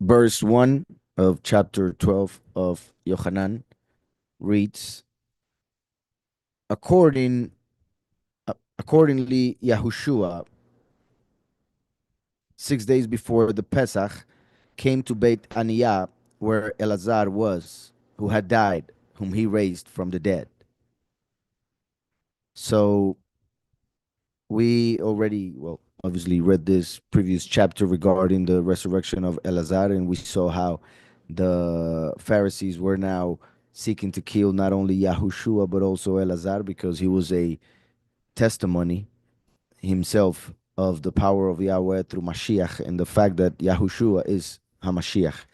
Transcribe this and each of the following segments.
Verse 1 of chapter 12 of Yohanan reads, According, Accordingly, Yahushua, 6 days before the Pesach, came to Beit Aniyah, where Elazar was, who had died, whom he raised from the dead. So we already, well, obviously read this previous chapter regarding the resurrection of Elazar, and we saw how the Pharisees were now seeking to kill not only Yahushua but also Elazar because he was a testimony himself of the power of Yahweh through Mashiach and the fact that Yahushua is Hamashiach.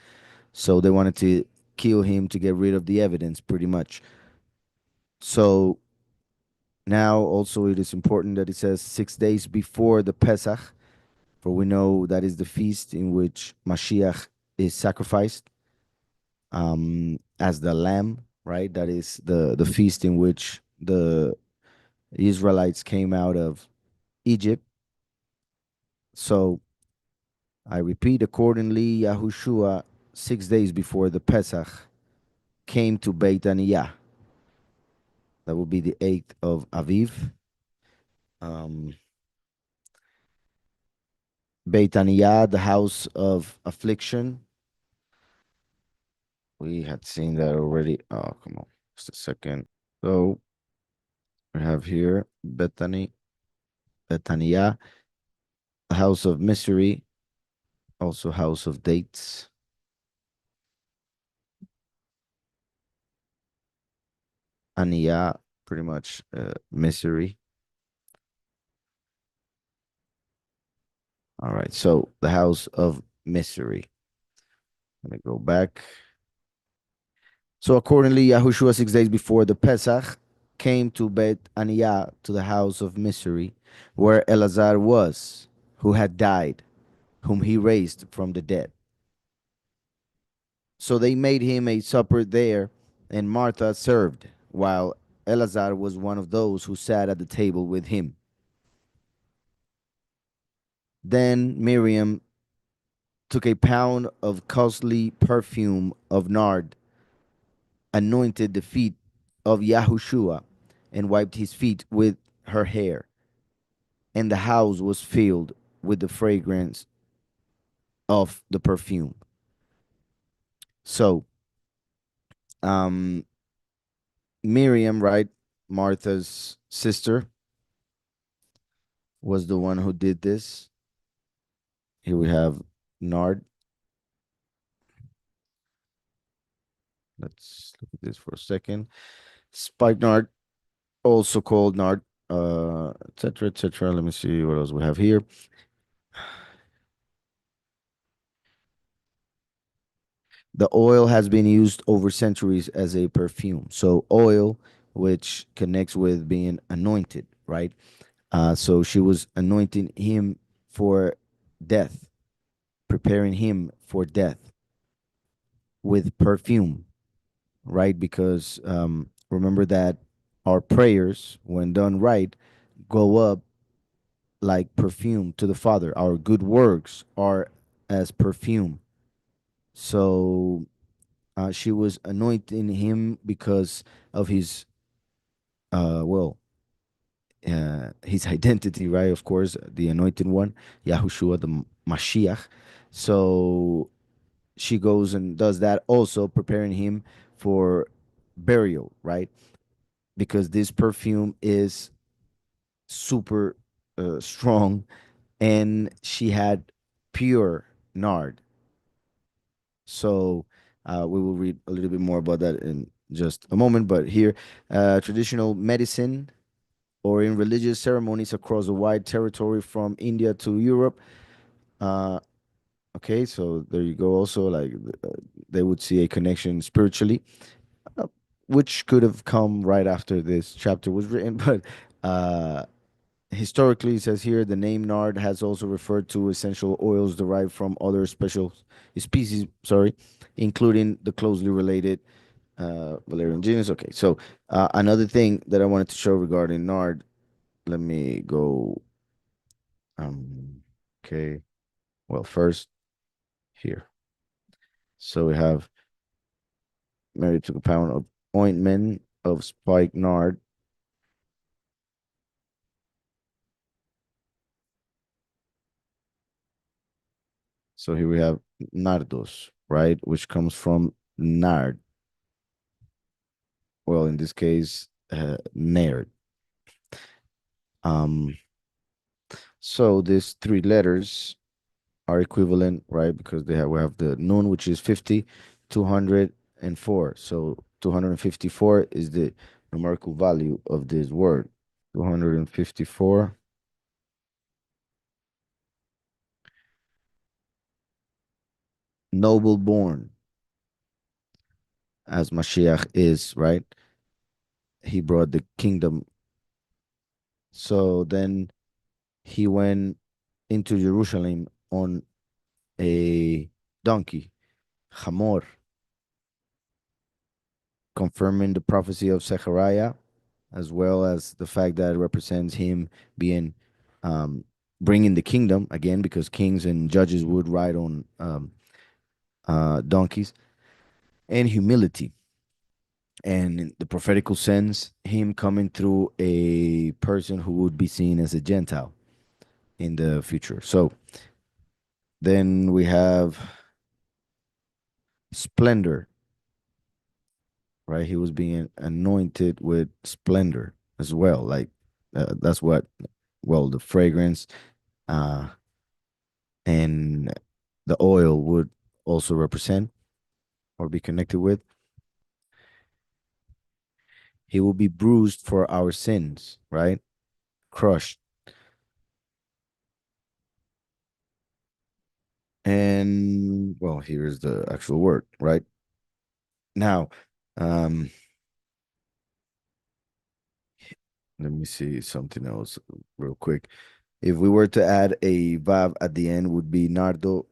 So they wanted to kill him to get rid of the evidence, pretty much. So now also it is important that it says 6 days before the Pesach, for we know that is the feast in which Mashiach is sacrificed as the lamb, right? That is the feast in which the Israelites came out of Egypt. So I repeat, accordingly, Yahushua, 6 days before the Pesach, came to Beit Aniyah. That will be the 8th of Aviv. Um, Beit Aniyah, the house of affliction. We had seen that already. Oh, come on. Just a second. So we have here Bethany, Bethaniah, the house of mystery, also house of dates. Aniyah, pretty much misery. All right, so the house of mystery. Let me go back. So accordingly, Yahushua, 6 days before the Pesach, came to Beit Aniyah, to the house of mystery, where Elazar was, who had died, whom he raised from the dead. So they made him a supper there, and Martha served, while Elazar was one of those who sat at the table with him. Then Miriam took a pound of costly perfume of nard, anointed the feet of Yahushua, and wiped his feet with her hair. And the house was filled with the fragrance of the perfume. So, um, Miriam, right, Martha's sister, was the one who did this. Here we have nard. Let's look at this for a second. Spikenard, also called nard, etc., etc. Let me see what else we have here. The oil has been used over centuries as a perfume. So oil, which connects with being anointed, right? So she was anointing him for death, preparing him for death with perfume, right? Because remember that our prayers, when done right, go up like perfume to the Father. Our good works are as perfume. So she was anointing him because of his, well, his identity, right? Of course, the anointed one, Yahushua, the Mashiach. So she goes and does that also, preparing him for burial, right? Because this perfume is super strong, and she had pure nard. So we will read a little bit more about that in just a moment. But here, traditional medicine or in religious ceremonies across a wide territory from India to Europe. Uh, okay, so there you go. Also, like they would see a connection spiritually, uh, which could have come right after this chapter was written. But uh, historically, it says here the name nard has also referred to essential oils derived from other special species. Sorry, including the closely related Valerian genus. Okay, so another thing that I wanted to show regarding nard. Let me go. Okay. Well, first here. So we have Mary took a pound of ointment of spike nard. So here we have nardos, right, which comes from nard. Well, in this case, nard. Um, so these three letters are equivalent, right? Because we have the nun, which is 50, 204. So 254 is the numerical value of this word. 254. Noble born, as Mashiach is, right? He brought the kingdom. So then he went into Jerusalem on a donkey, Hamor, confirming the prophecy of Zechariah, as well as the fact that it represents him being um, bringing the kingdom again, because kings and judges would ride on donkeys, and humility. And in the prophetical sense, him coming through a person who would be seen as a Gentile in the future. So then we have splendor, right? He was being anointed with splendor as well. Like that's what, well, the fragrance uh, and the oil would also represent or be connected with. He will be bruised for our sins, right? Crushed. And well, here's the actual word, right? Now, um, let me see something else real quick. If we were to add a vav at the end, would be nardo,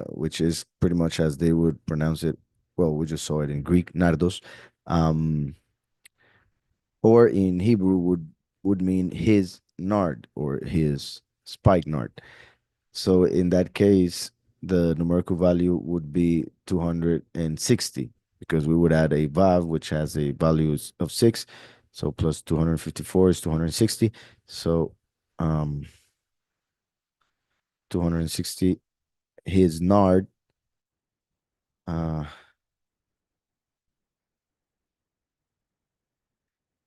which is pretty much as they would pronounce it. Well, we just saw it in Greek, nardos, um, or in Hebrew would mean his nard or his spike nard. So in that case, the numerical value would be 260 because we would add a vav which has a value of 6. So plus 254 is 260. So 260, his nard, uh,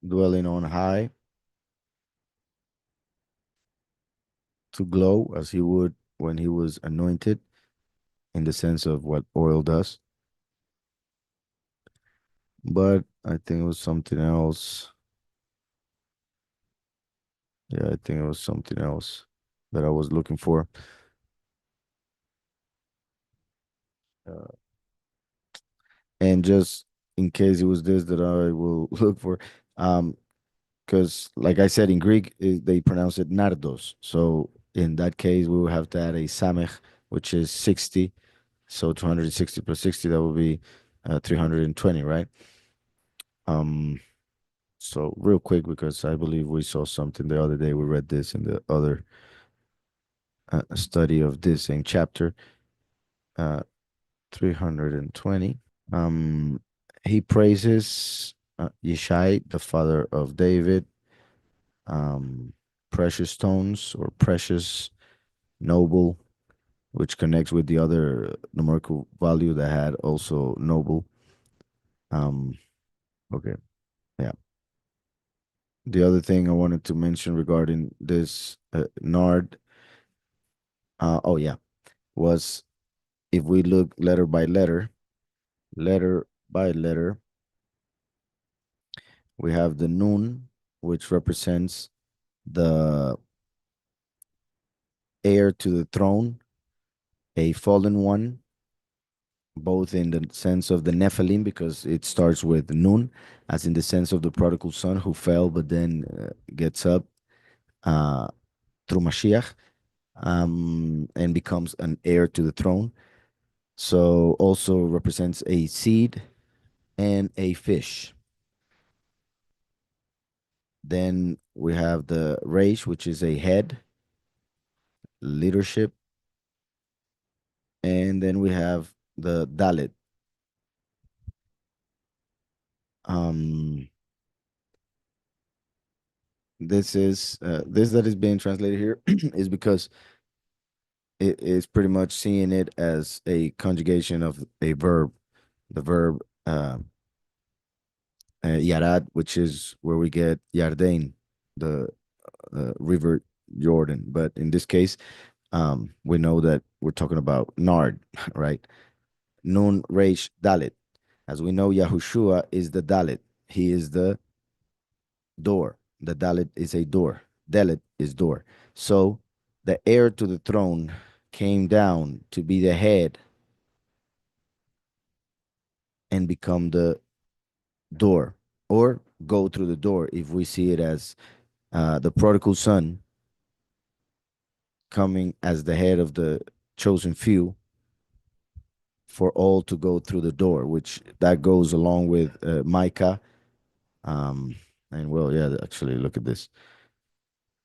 dwelling on high, to glow as he would when he was anointed, in the sense of what oil does. But I think it was something else. Yeah, I think it was something else that I was looking for. Uh, and just in case it was this that I will look for, um, because like I said in Greek, they pronounce it nardos. So in that case, we will have to add a samech, which is 60. So 260 plus 60, that would be 320, right? Um, so real quick, because I believe we saw something the other day. We read this in the other study of this same chapter, 320. Um, he praises Yeshai, the father of David, um, precious stones or precious noble, which connects with the other numerical value that had also noble. Um, okay, yeah. The other thing I wanted to mention regarding this nard, oh yeah, was if we look letter by letter, we have the nun, which represents the heir to the throne, a fallen one, both in the sense of the Nephilim, because it starts with Nun, as in the sense of the prodigal son who fell but then gets up uh, through Mashiach, and becomes an heir to the throne. So also represents a seed and a fish. Then we have the Reish, which is a head, leadership. And then we have the Dalit, Um, this that is being translated here is because it is pretty much seeing it as a conjugation of a verb, the verb yarad, which is where we get Yarden, the river Jordan. But in this case, we know that we're talking about nard, right? Nun Reish Dalit. As we know, Yahushua is the Dalit. He is the door. The Dalit is a door. Dalit is door. So the heir to the throne came down to be the head and become the door, or go through the door if we see it as the prodigal son coming as the head of the chosen few for all to go through the door, which that goes along with Micah. Um, and well, yeah, actually, look at this.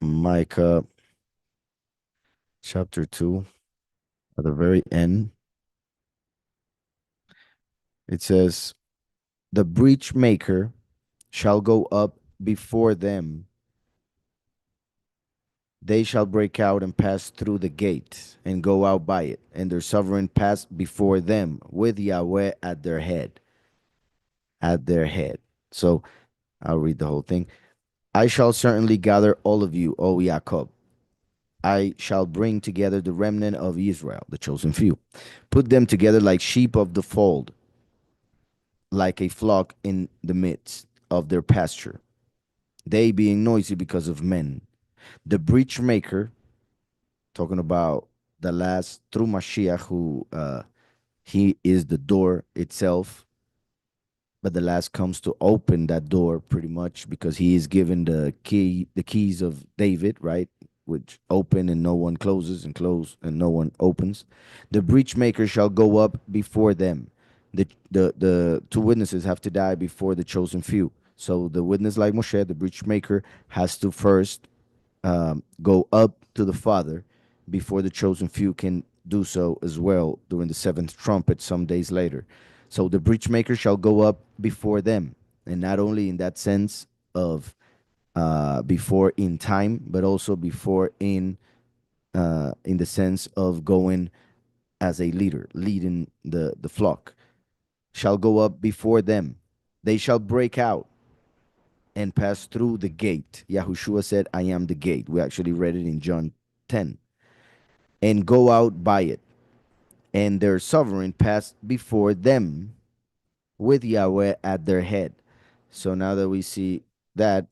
Micah chapter 2, at the very end, it says, the breach maker shall go up before them. They shall break out and pass through the gate and go out by it, and their sovereign pass before them with Yahweh at their head. At their head. So I'll read the whole thing. I shall certainly gather all of you, O Jacob. I shall bring together the remnant of Israel, the chosen few. Put them together like sheep of the fold, like a flock in the midst of their pasture, they being noisy because of men. The breach maker, talking about the last through Mashiach, who he is the door itself, but the last comes to open that door pretty much because he is given the keys of David, right? Which open and no one closes, and close and no one opens. The breach maker shall go up before them. The two witnesses have to die before the chosen few. So the witness, like Moshe, the breach maker, has to first go up to the Father before the chosen few can do so as well during the seventh trumpet some days later. So the breach maker shall go up before them, and not only in that sense of before in time, but also before in the sense of going as a leader, leading the flock. Shall go up before them. They shall break out and pass through the gate. Yahushua said, I am the gate. We actually read it in John 10. And go out by it. And their sovereign passed before them with Yahweh at their head. So now that we see that,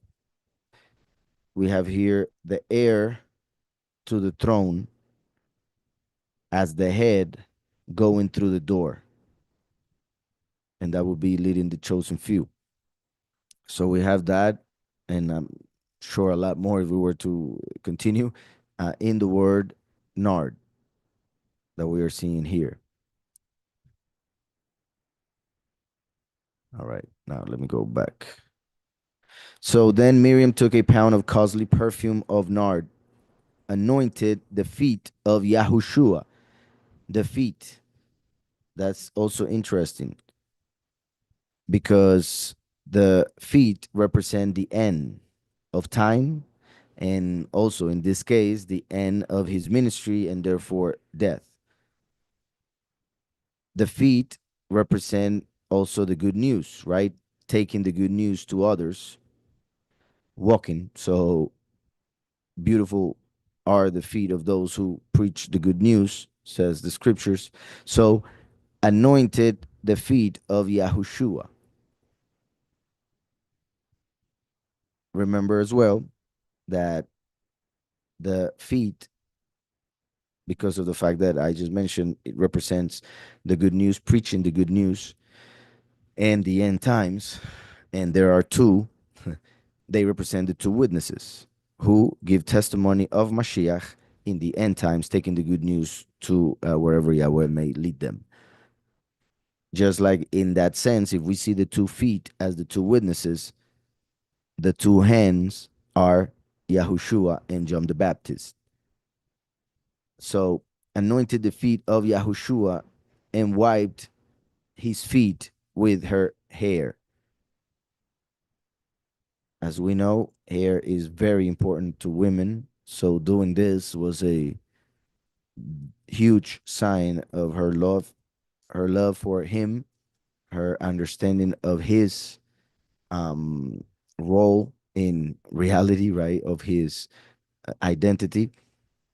we have here the heir to the throne as the head going through the door. And that will be leading the chosen few. So we have that, and I'm sure a lot more if we were to continue in the word nard that we are seeing here. All right, now let me go back. So then Miriam took a pound of costly perfume of nard, anointed the feet of Yahushua. The feet, that's also interesting because the feet represent the end of time, and also in this case, the end of his ministry and therefore death. The feet represent also the good news, right? Taking the good news to others, walking. So beautiful are the feet of those who preach the good news, says the scriptures. So anointed the feet of Yahushua. Remember as well that the feet, because of the fact that I just mentioned, it represents the good news, preaching the good news and the end times. And there are two, they represent the two witnesses who give testimony of Mashiach in the end times, taking the good news to wherever Yahweh may lead them. Just like in that sense, if we see the 2 feet as the two witnesses, the two hands are Yahushua and John the Baptist. So anointed the feet of Yahushua and wiped his feet with her hair. As we know, hair is very important to women. So doing this was a huge sign of her love for him, her understanding of his um, role in reality, right? Of his identity.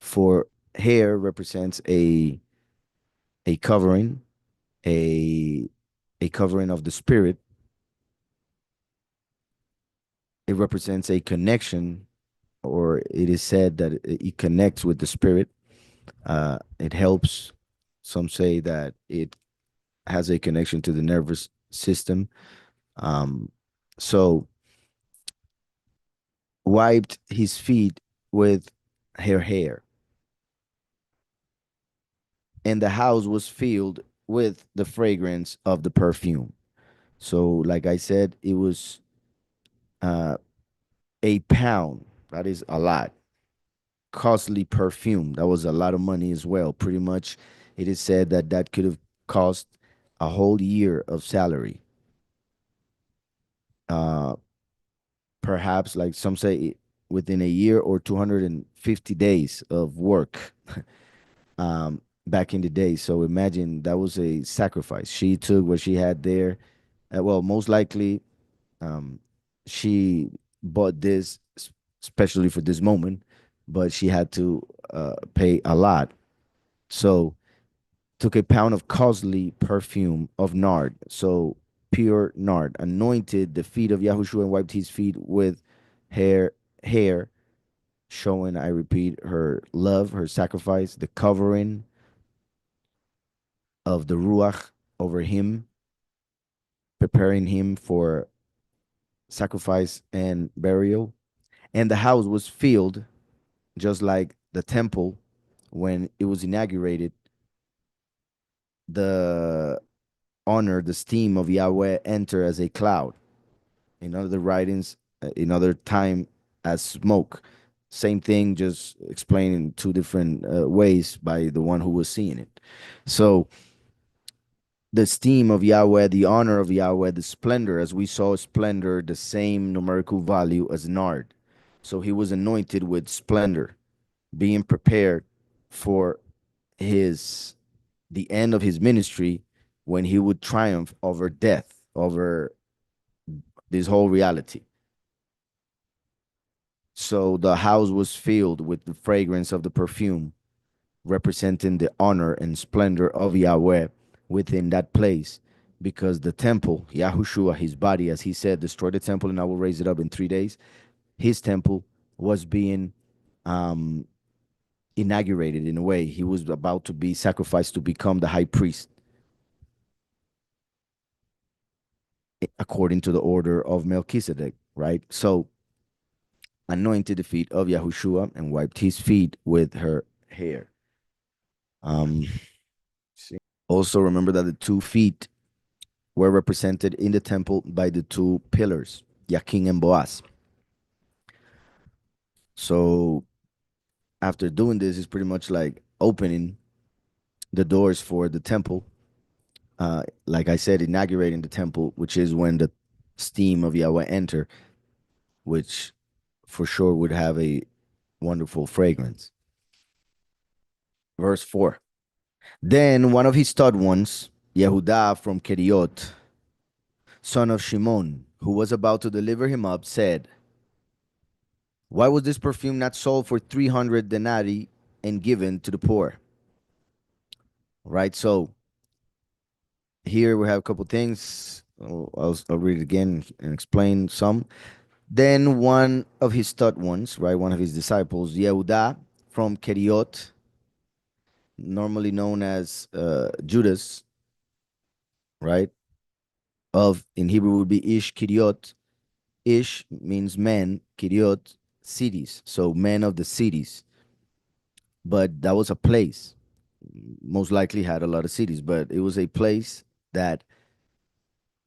For hair represents a covering, a a covering of the spirit. It represents a connection, or it is said that it connects with the spirit. It helps. Some say that it has a connection to the nervous system. Um, so wiped his feet with her hair, and the house was filled with the fragrance of the perfume. So, like I said, it was uh, a pound. That is a lot. Costly perfume. That was a lot of money as well. Pretty much, it is said that that could have cost a whole year of salary. Uh, Perhaps, like some say, within a year or 250 days of work back in the day. So imagine that was a sacrifice. She took what she had there. Well, most likely, um, she bought this especially for this moment, but she had to pay a lot. So took a pound of costly perfume of nard, so pure nard, anointed the feet of Yahushua and wiped his feet with hair, showing, I repeat, her love, her sacrifice, the covering of the Ruach over him, preparing him for sacrifice and burial. And the house was filled, just like the temple when it was inaugurated. The honor, the steam of Yahweh enter as a cloud. In other writings, in other time, as smoke. Same thing, just explained in two different ways by the one who was seeing it. So the esteem of Yahweh, the honor of Yahweh, the splendor, as we saw splendor, the same numerical value as nard. So he was anointed with splendor, being prepared for his the end of his ministry when he would triumph over death, over this whole reality. So the house was filled with the fragrance of the perfume, representing the honor and splendor of Yahweh within that place. Because the temple, Yahushua, his body, as he said, destroy the temple and I will raise it up in 3 days. His temple was being um, inaugurated in a way. He was about to be sacrificed to become the high priest according to the order of Melchizedek, right? So anointed the feet of Yahushua and wiped his feet with her hair. Um, Also, remember that the 2 feet were represented in the temple by the 2 pillars, Yakin and Boaz. So, after doing this, is pretty much like opening the doors for the temple. Like I said, inaugurating the temple, which is when the steam of Yahweh enter, which for sure would have a wonderful fragrance. Verse 4. Then one of his stud ones, Yehudah from Keriot, son of Shimon, who was about to deliver him up, said, why was this perfume not sold for 300 denarii and given to the poor? Right? So here we have a couple things. I'll read it again and explain some. Then one of his stud ones, right? One of his disciples, Yehudah from Keriot, normally known as Judas, right? Of in Hebrew would be Ish Kiriot. Ish means men, Kiriot, cities. So men of the cities. But that was a place. Most likely had a lot of cities, but it was a place that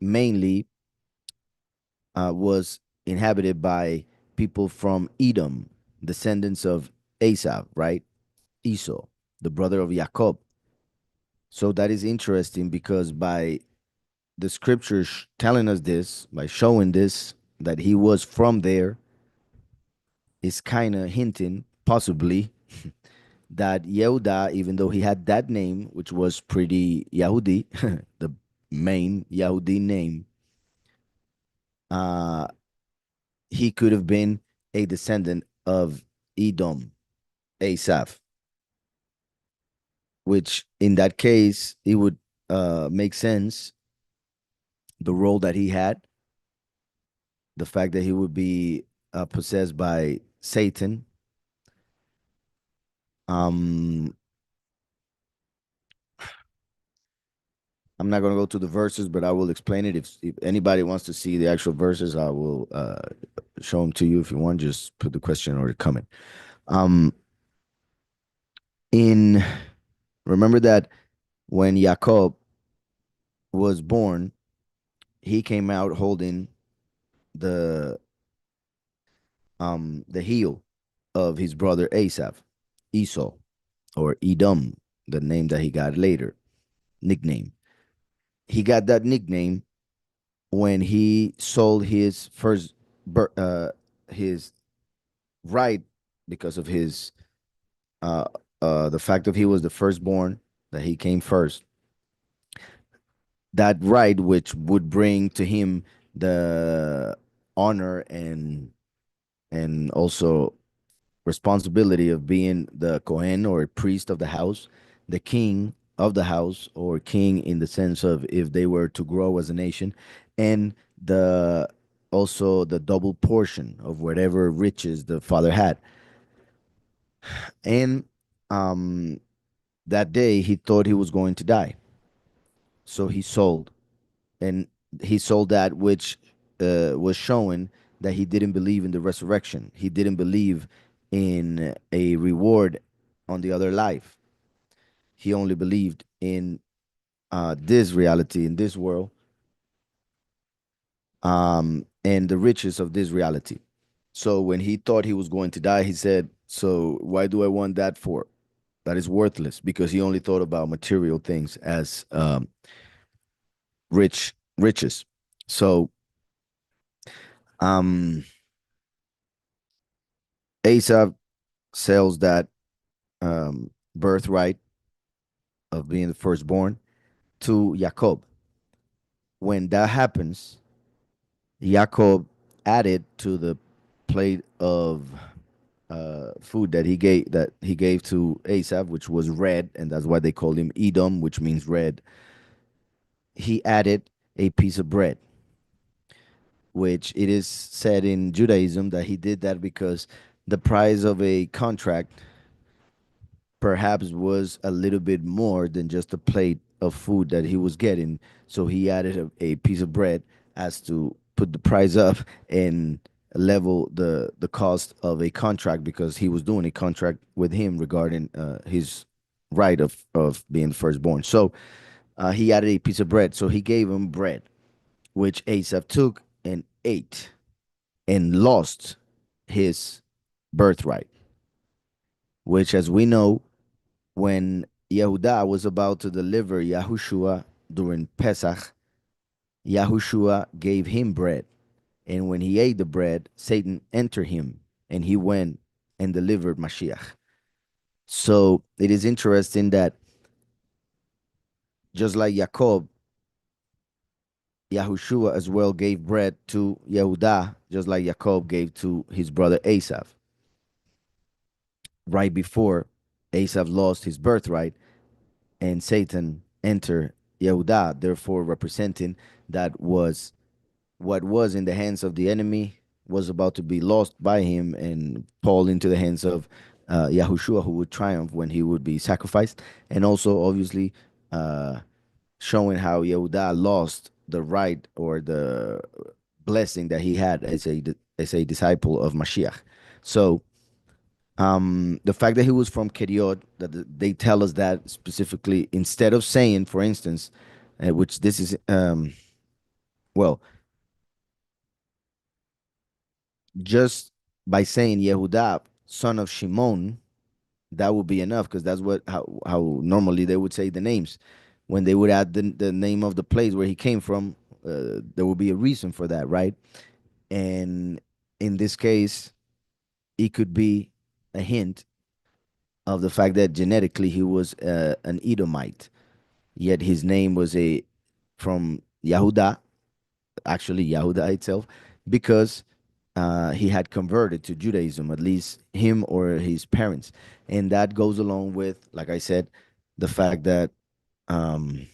mainly was inhabited by people from Edom, descendants of Esau, right? Esau, the brother of Jacob. So that is interesting because by the scriptures telling us this, by showing this, that he was from there is kind of hinting, possibly, that Yehudah, even though he had that name, which was pretty Yahudi, the main Yahudi name, uh, he could have been a descendant of Edom, Asaph, which in that case, it would make sense the role that he had, the fact that he would be possessed by Satan. Um, I'm not going to go to the verses, but I will explain it. If anybody wants to see the actual verses, I will show them to you. If you want, just put the question or the comment. Um, in Remember that when Jacob was born, he came out holding the the heel of his brother Asaph, Esau, or Edom, the name that he got later, nickname. He got that nickname when he sold his his right, because of his uh the fact that he was the firstborn, that he came first. That right, which would bring to him the honor and also responsibility of being the Kohen, or priest of the house, the king of the house, or king in the sense of if they were to grow as a nation, and the also the double portion of whatever riches the father had. And um, that day he thought he was going to die, so he sold, and he sold that which was showing that he didn't believe in the resurrection. He didn't believe in a reward on the other life. He only believed in this reality, in this world, and the riches of this reality. So when he thought he was going to die, he said, "So why do I want that for? That is worthless," because he only thought about material things as riches. So um, Asa sells that birthright of being the firstborn to Jacob. When that happens, Jacob added to the plate of food that he gave to Asaph, which was red, and that's why they called him Edom, which means red. He added a piece of bread, which it is said in Judaism that he did that because the price of a contract perhaps was a little bit more than just a plate of food that he was getting. So he added a piece of bread as to put the price up and level the cost of a contract, because he was doing a contract with him regarding his right of being the firstborn. So he added a piece of bread. So he gave him bread, which Asaph took and ate and lost his birthright, which, as we know, when Yehudah was about to deliver Yahushua during Pesach, Yahushua gave him bread. And when he ate the bread, Satan entered him, and he went and delivered Mashiach. So it is interesting that just like Jacob, Yahushua as well gave bread to Yehudah, just like Jacob gave to his brother Asaph. Right before Asaph lost his birthright, and Satan entered Yehudah, therefore representing that was what was in the hands of the enemy was about to be lost by him and fall into the hands of Yahushua, who would triumph when he would be sacrificed, and also obviously uh, showing how Yehudah lost the right or the blessing that he had as a disciple of Mashiach. So the fact that he was from Keriot, that they tell us that specifically, instead of saying, for instance, which this is, well, just by saying Yehudah, son of Shimon, that would be enough, because that's how normally they would say the names. When they would add the name of the place where he came from, there would be a reason for that, right? And in this case, it could be a hint of the fact that genetically he was an Edomite, yet his name was a from Yehudah, actually Yehudah itself, because he had converted to Judaism, at least him or his parents, and that goes along with, like I said, the fact that um,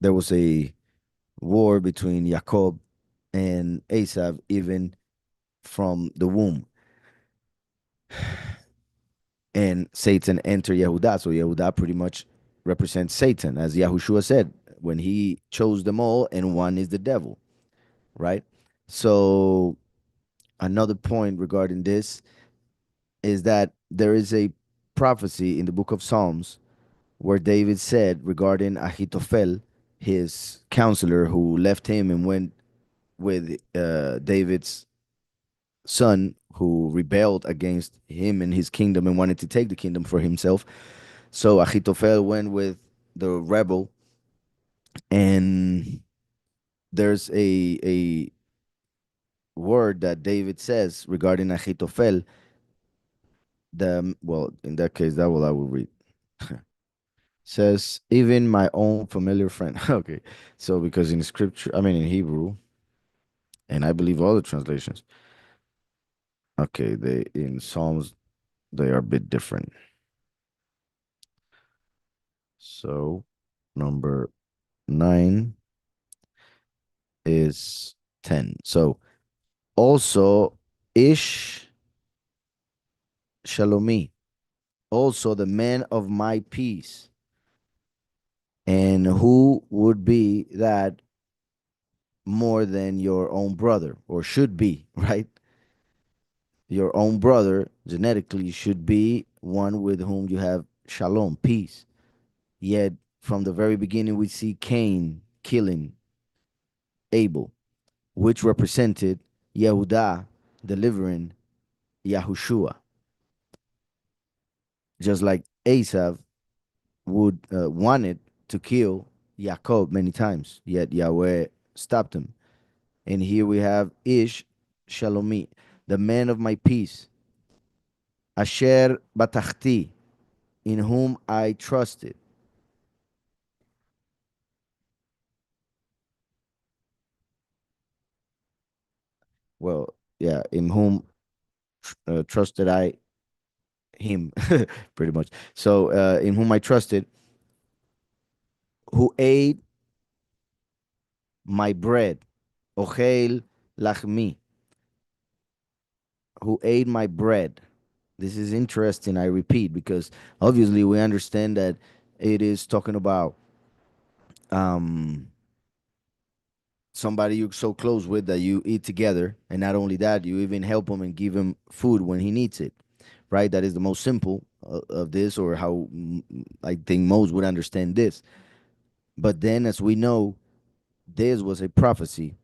there was a war between Jacob and Esav even from the womb, and Satan entered Yehudah. So Yehudah pretty much represents Satan, as Yahushua said when he chose them all, and one is the devil, right? So another point regarding this is that there is a prophecy in the book of Psalms where David said regarding Ahithophel, his counselor who left him and went with David's son who rebelled against him and his kingdom and wanted to take the kingdom for himself. So Ahithophel went with the rebel, and there's a word that David says regarding Ahithophel. Well, in that case, that what I will read. Says even my own familiar friend. Okay, so because in scripture, I mean in Hebrew, and I believe all the translations. Okay, they in Psalms they are a bit different. So number 9 is 10. So also Ish Shalomi, also the man of my peace. And who would be that more than your own brother, or should be, right? Your own brother genetically should be one with whom you have shalom, peace. Yet from the very beginning, we see Cain killing Abel, which represented Yehudah delivering Yahushua, just like Esav would wanted to kill Jacob many times, yet Yahweh stopped him. And here we have Ish Shalomi, the man of my peace, Asher Batachti, in whom I trusted. Well, yeah, in whom trusted I him, pretty much. So, in whom I trusted, who ate my bread, Ochel Lachmi, who ate my bread. This is interesting, I repeat, because obviously we understand that it is talking about um, somebody you're so close with that you eat together. And not only that, you even help him and give him food when he needs it, right? That is the most simple of this, or how I think most would understand this. But then, as we know, this was a prophecy.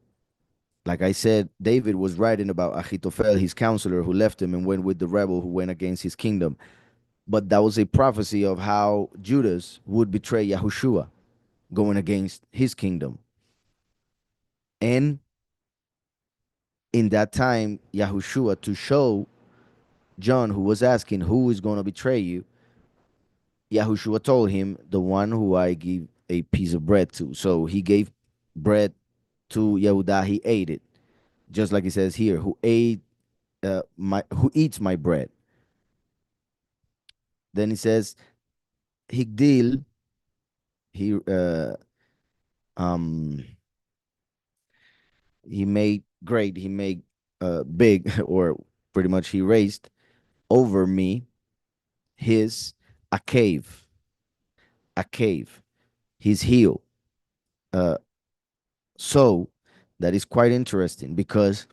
Like I said, David was writing about Ahithophel, his counselor, who left him and went with the rebel who went against his kingdom. But that was a prophecy of how Judas would betray Yahushua, going against his kingdom. And in that time, Yahushua, to show John, who was asking, who is going to betray you, Yahushua told him, the one who I give a piece of bread to. So he gave bread to Yehudah, he ate it. Just like he says here, who eats my bread. Then he says, Higdil, he um he made great, he made big, or pretty much he raised over me his a cave, a cave, his heel. Uh, so that is quite interesting, because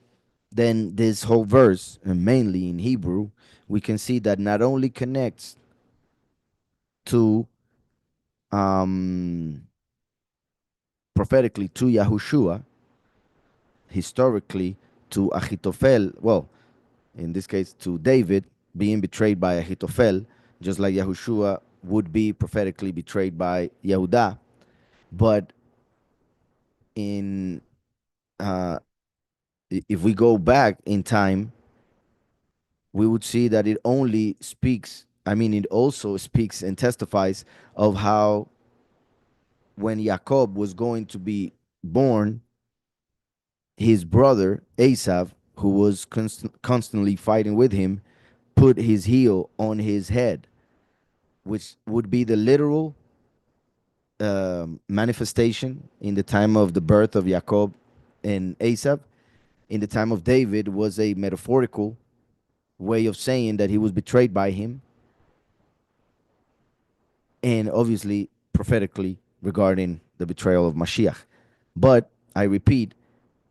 then this whole verse, and mainly in Hebrew, we can see that not only connects to um prophetically to Yahushua, historically to Ahithophel, well, in this case to David being betrayed by Ahithophel, just like Yahushua would be prophetically betrayed by Yehudah. But in uh, if we go back in time, we would see that it only speaks, I mean, it also speaks and testifies of how when Jacob was going to be born, his brother Asaph, who was constantly fighting with him, put his heel on his head, which would be the literal manifestation in the time of the birth of Jacob and Asaph. In the time of David, was a metaphorical way of saying that he was betrayed by him, and obviously prophetically regarding the betrayal of Mashiach. But I repeat,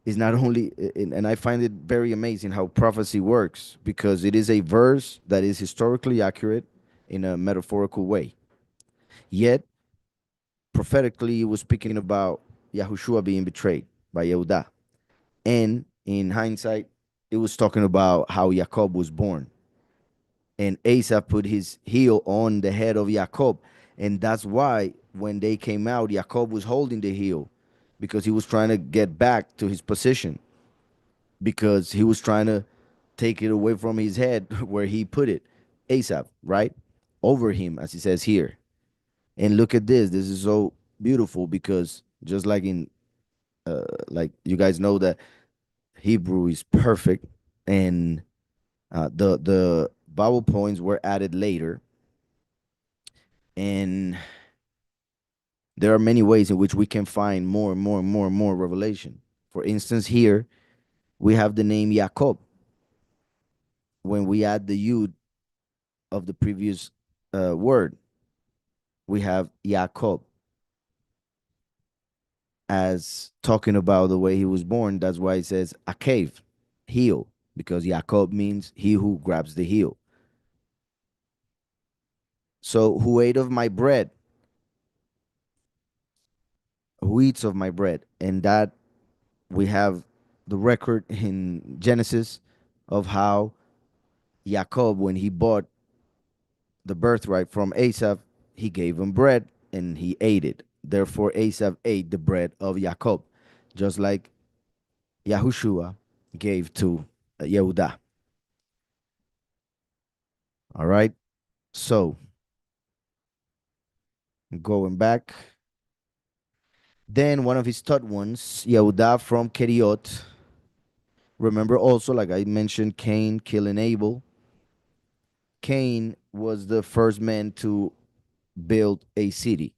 is not only, and I find it very amazing how prophecy works, because it is a verse that is historically accurate in a metaphorical way. Yet, prophetically, it was speaking about Yahushua being betrayed by Yehudah. And in hindsight, it was talking about how Jacob was born. And Asa put his heel on the head of Jacob. And that's why when they came out, Jacob was holding the heel, because he was trying to get back to his position, because he was trying to take it away from his head where he put it, Asaph, right? Over him, as he says here. And look at this. This is so beautiful, because just like in, like you guys know that Hebrew is perfect, and the vowel points were added later, and there are many ways in which we can find more and more and more and more revelation. For instance, here we have the name Jacob. When we add the yud of the previous word, we have Jacob as talking about the way he was born. That's why it says a cave, heel, because Jacob means he who grabs the heel. So, who ate of my bread, who eats of my bread, and that we have the record in Genesis of how Jacob, when he bought the birthright from Asaph, he gave him bread and he ate it. Therefore, Asaph ate the bread of Jacob, just like Yahushua gave to Yehudah. All right. So, going back, then one of his third ones, Yehudah from Keriot. Remember also, like I mentioned, Cain killing Abel. Cain was the first man to build a city.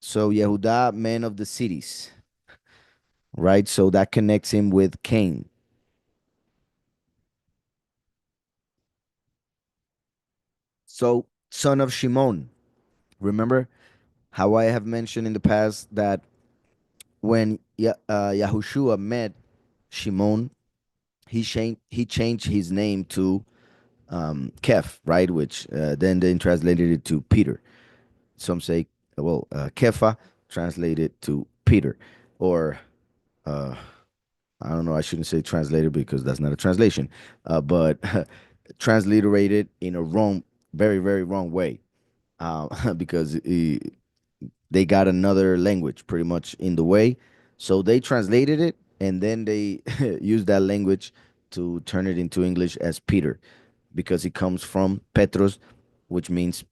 So Yehudah, man of the cities, right? So that connects him with Cain. So son of Shimon. Remember how I have mentioned in the past that when Yahushua met Shimon, he changed his name to Keph, right? Which then they translated it to Peter. Some say, well, Kepha translated to Peter, or uh, I don't know. I shouldn't say translated because that's not a translation, but transliterated in a wrong, very, very wrong way, because they got another language pretty much in the way. So they translated it, and then they used that language to turn it into English as Peter, because it comes from Petros, which means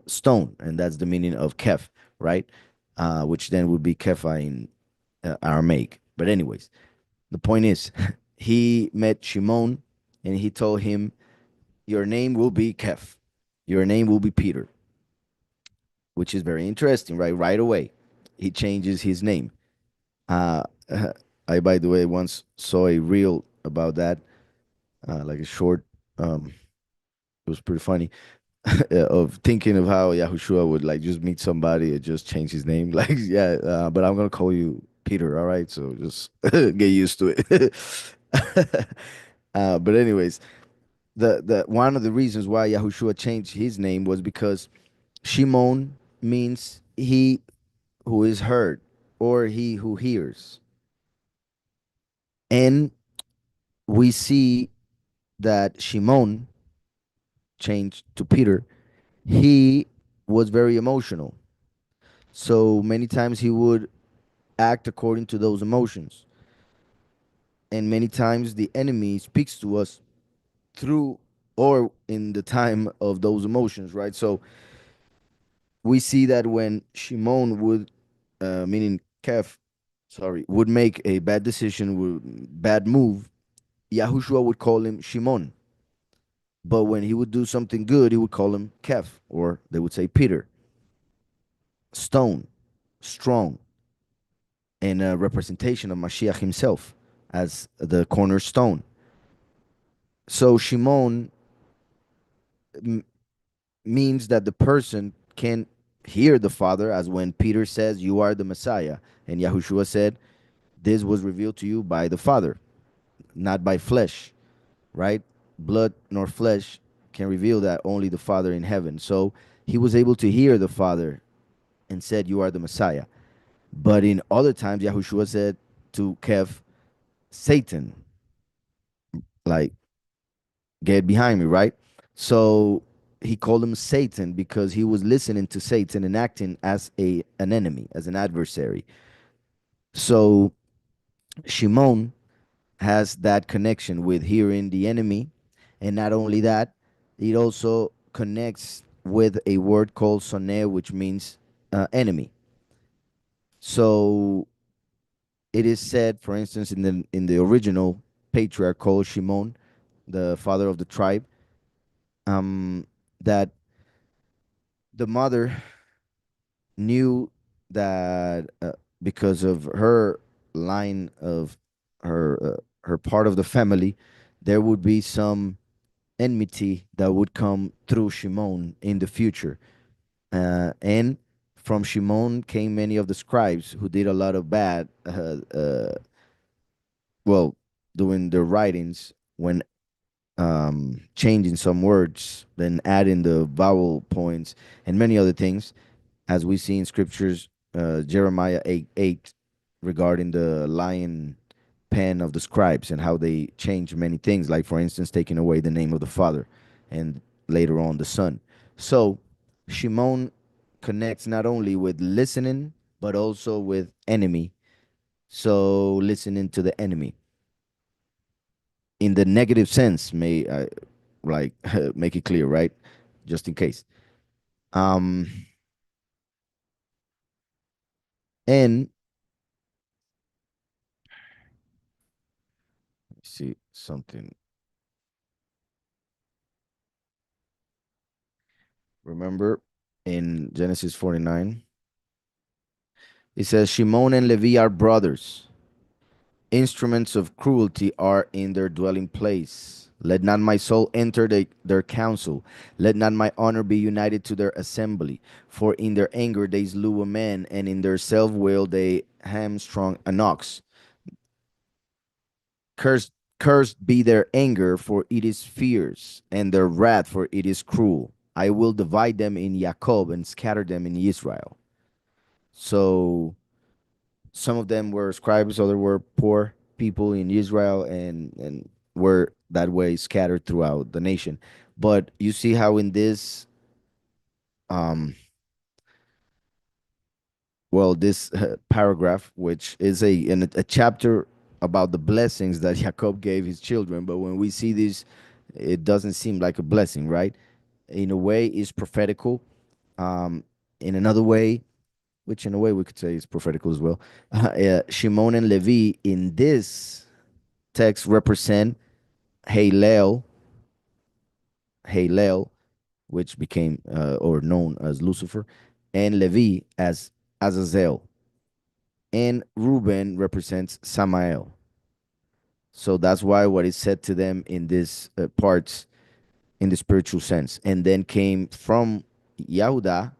stone, and that's the meaning of Keph, right? Which then would be Kepha in Aramaic. But anyways, the point is, he met Shimon, and he told him, "Your name will be Keph. Your name will be Peter," which is very interesting, right? Right away, he changes his name. Uh, I, by the way, once saw a reel about that, like a short. It was pretty funny, of thinking of how Yahushua would like just meet somebody and just change his name. Like, yeah, but I'm gonna call you Peter. All right, so just get used to it. But anyways, the one of the reasons why Yahushua changed his name was because Shimon means he who is heard, or he who hears, and we see that Shimon changed to Peter. He was very emotional, so many times he would act according to those emotions. And many times the enemy speaks to us through or in the time of those emotions, right? So we see that when Shimon would, meaning Kef, sorry, would make a bad decision, bad move, Yahushua would call him Shimon. But when he would do something good, he would call him Kef, or they would say Peter, stone, strong, and a representation of Mashiach himself as the cornerstone. So Shimon m- means that the person can hear the Father, as when Peter says, "You are the Messiah," and Yahushua said, "This was revealed to you by the Father, not by flesh." Right? Blood nor flesh can reveal that, only the Father in heaven. So he was able to hear the Father and said, "You are the Messiah." But in other times, Yahushua said to Kev, "Satan, like, get behind me," right? So he called him Satan because he was listening to Satan and acting as an enemy, as an adversary. So Shimon has that connection with hearing the enemy. And not only that, it also connects with a word called soneh, which means enemy. So it is said, for instance, in the original patriarch called Shimon, the father of the tribe, um, that the mother knew that because of her line of her part of the family, there would be some enmity that would come through Shimon in the future. And from Shimon came many of the scribes who did a lot of bad, well, doing their writings when changing some words, then adding the vowel points and many other things, as we see in scriptures, Jeremiah 8:8, regarding the lion pen of the scribes and how they changed many things, like, for instance, taking away the name of the Father and later on the Son. So Shimon connects not only with listening, but also with enemy. So listening to the enemy in the negative sense, may I like make it clear, right? Just in case. Um, and let me see something. Remember in Genesis 49, it says, Shimon and Levi are brothers. Instruments of cruelty are in their dwelling place. Let not my soul enter their council. Let not my honor be united to their assembly. For in their anger they slew a man, and in their self will they hamstrung an ox. Cursed, cursed be their anger, for it is fierce, and their wrath, for it is cruel. I will divide them in Jacob and scatter them in Israel. So some of them were scribes, other were poor people in Israel, and were that way scattered throughout the nation. But you see how in this um this paragraph, which is a chapter about the blessings that Jacob gave his children, but when we see this, it doesn't seem like a blessing, right? In a way, is prophetical. Um, in another way, which in a way we could say is prophetical as well. Shimon and Levi in this text represent Halel, Halel, which became or known as Lucifer, and Levi as Azazel, and Reuben represents Samael. So that's why what is said to them in this parts in the spiritual sense, and then came from Yehudah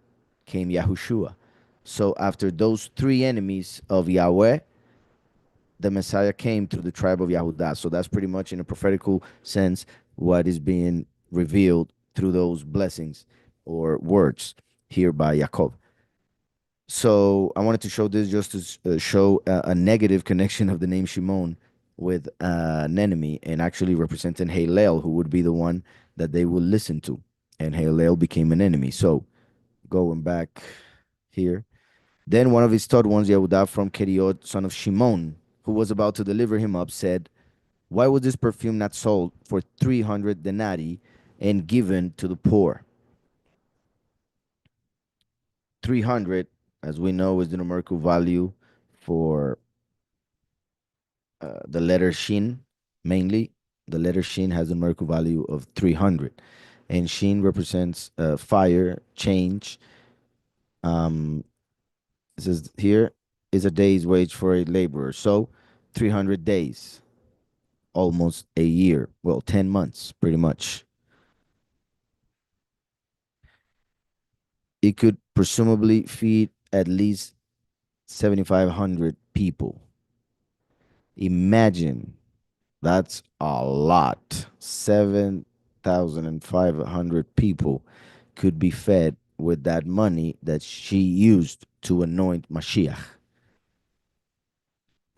came Yahushua. So after those three enemies of Yahweh, the Messiah came through the tribe of Yehudah. So that's pretty much in a prophetical sense what is being revealed through those blessings or words here by Yaakov. So I wanted to show this just to show a negative connection of the name Shimon with an enemy, and actually representing Halel, who would be the one that they would listen to. And Halel became an enemy. So going back here. Then one of his third ones, Yehudah from Keriot, son of Shimon, who was about to deliver him up, said, Why was this perfume not sold for 300 denarii and given to the poor? 300, as we know, is the numerical value for the letter Shin, mainly. The letter Shin has a numerical value of 300. And Shin represents fire, change. Um, it says here is a day's wage for a laborer. So 300 days, almost a year. Well, 10 months, pretty much. It could presumably feed at least 7,500 people. Imagine, that's a lot. 7,500 people could be fed with that money that she used to anoint Mashiach.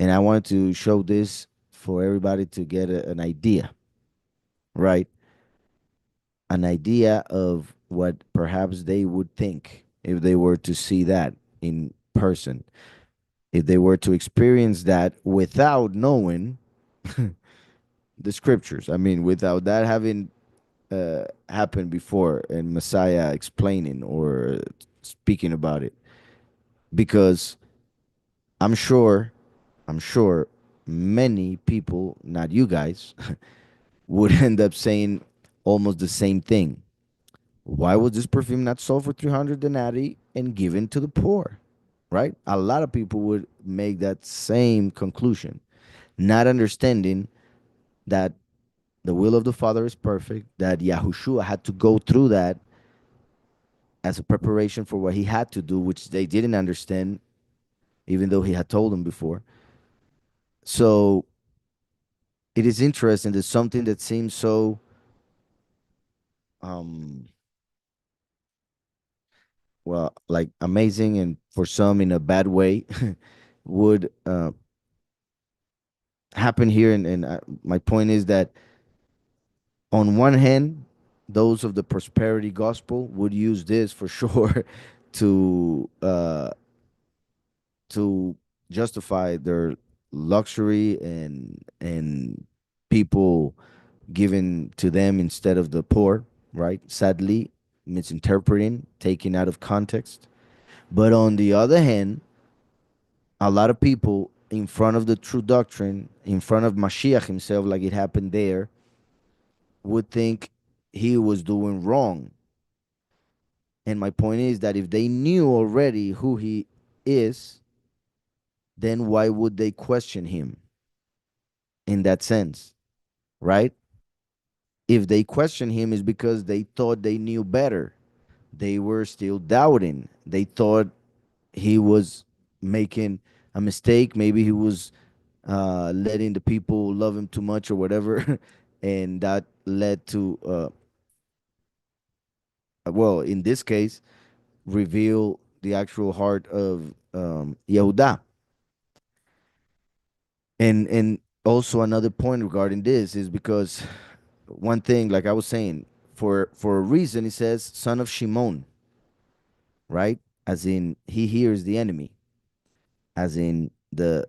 And I wanted to show this for everybody to get an idea, right? An idea of what perhaps they would think if they were to see that in person, if they were to experience that without knowing the scriptures. I mean, without that having happened before and Messiah explaining or speaking about it. Because I'm sure, I'm sure many people, not you guys, would end up saying almost the same thing. Why was this perfume not sold for 300 denarii and given to the poor? Right? A lot of people would make that same conclusion, not understanding that the will of the Father is perfect, that Yahushua had to go through that as a preparation for what he had to do, which they didn't understand, even though he had told them before. So it is interesting that something that seems so um well, like amazing, and for some in a bad way, would happen here. And my point is that on one hand, those of the prosperity gospel would use this for sure to to justify their luxury and people given to them instead of the poor, right? Sadly, misinterpreting, taken out of context. But on the other hand, a lot of people in front of the true doctrine, in front of Mashiach himself, like it happened there, would think he was doing wrong. And my point is that if they knew already who he is, then why would they question him in that sense, right? If they question him, is because they thought they knew better. They were still doubting. They thought he was making a mistake. Maybe he was letting the people love him too much or whatever. And that led to, well, in this case, reveal the actual heart of Yehudah. And also another point regarding this is because one thing, like I was saying, for a reason, it says son of Shimon, right? As in he hears the enemy, as in the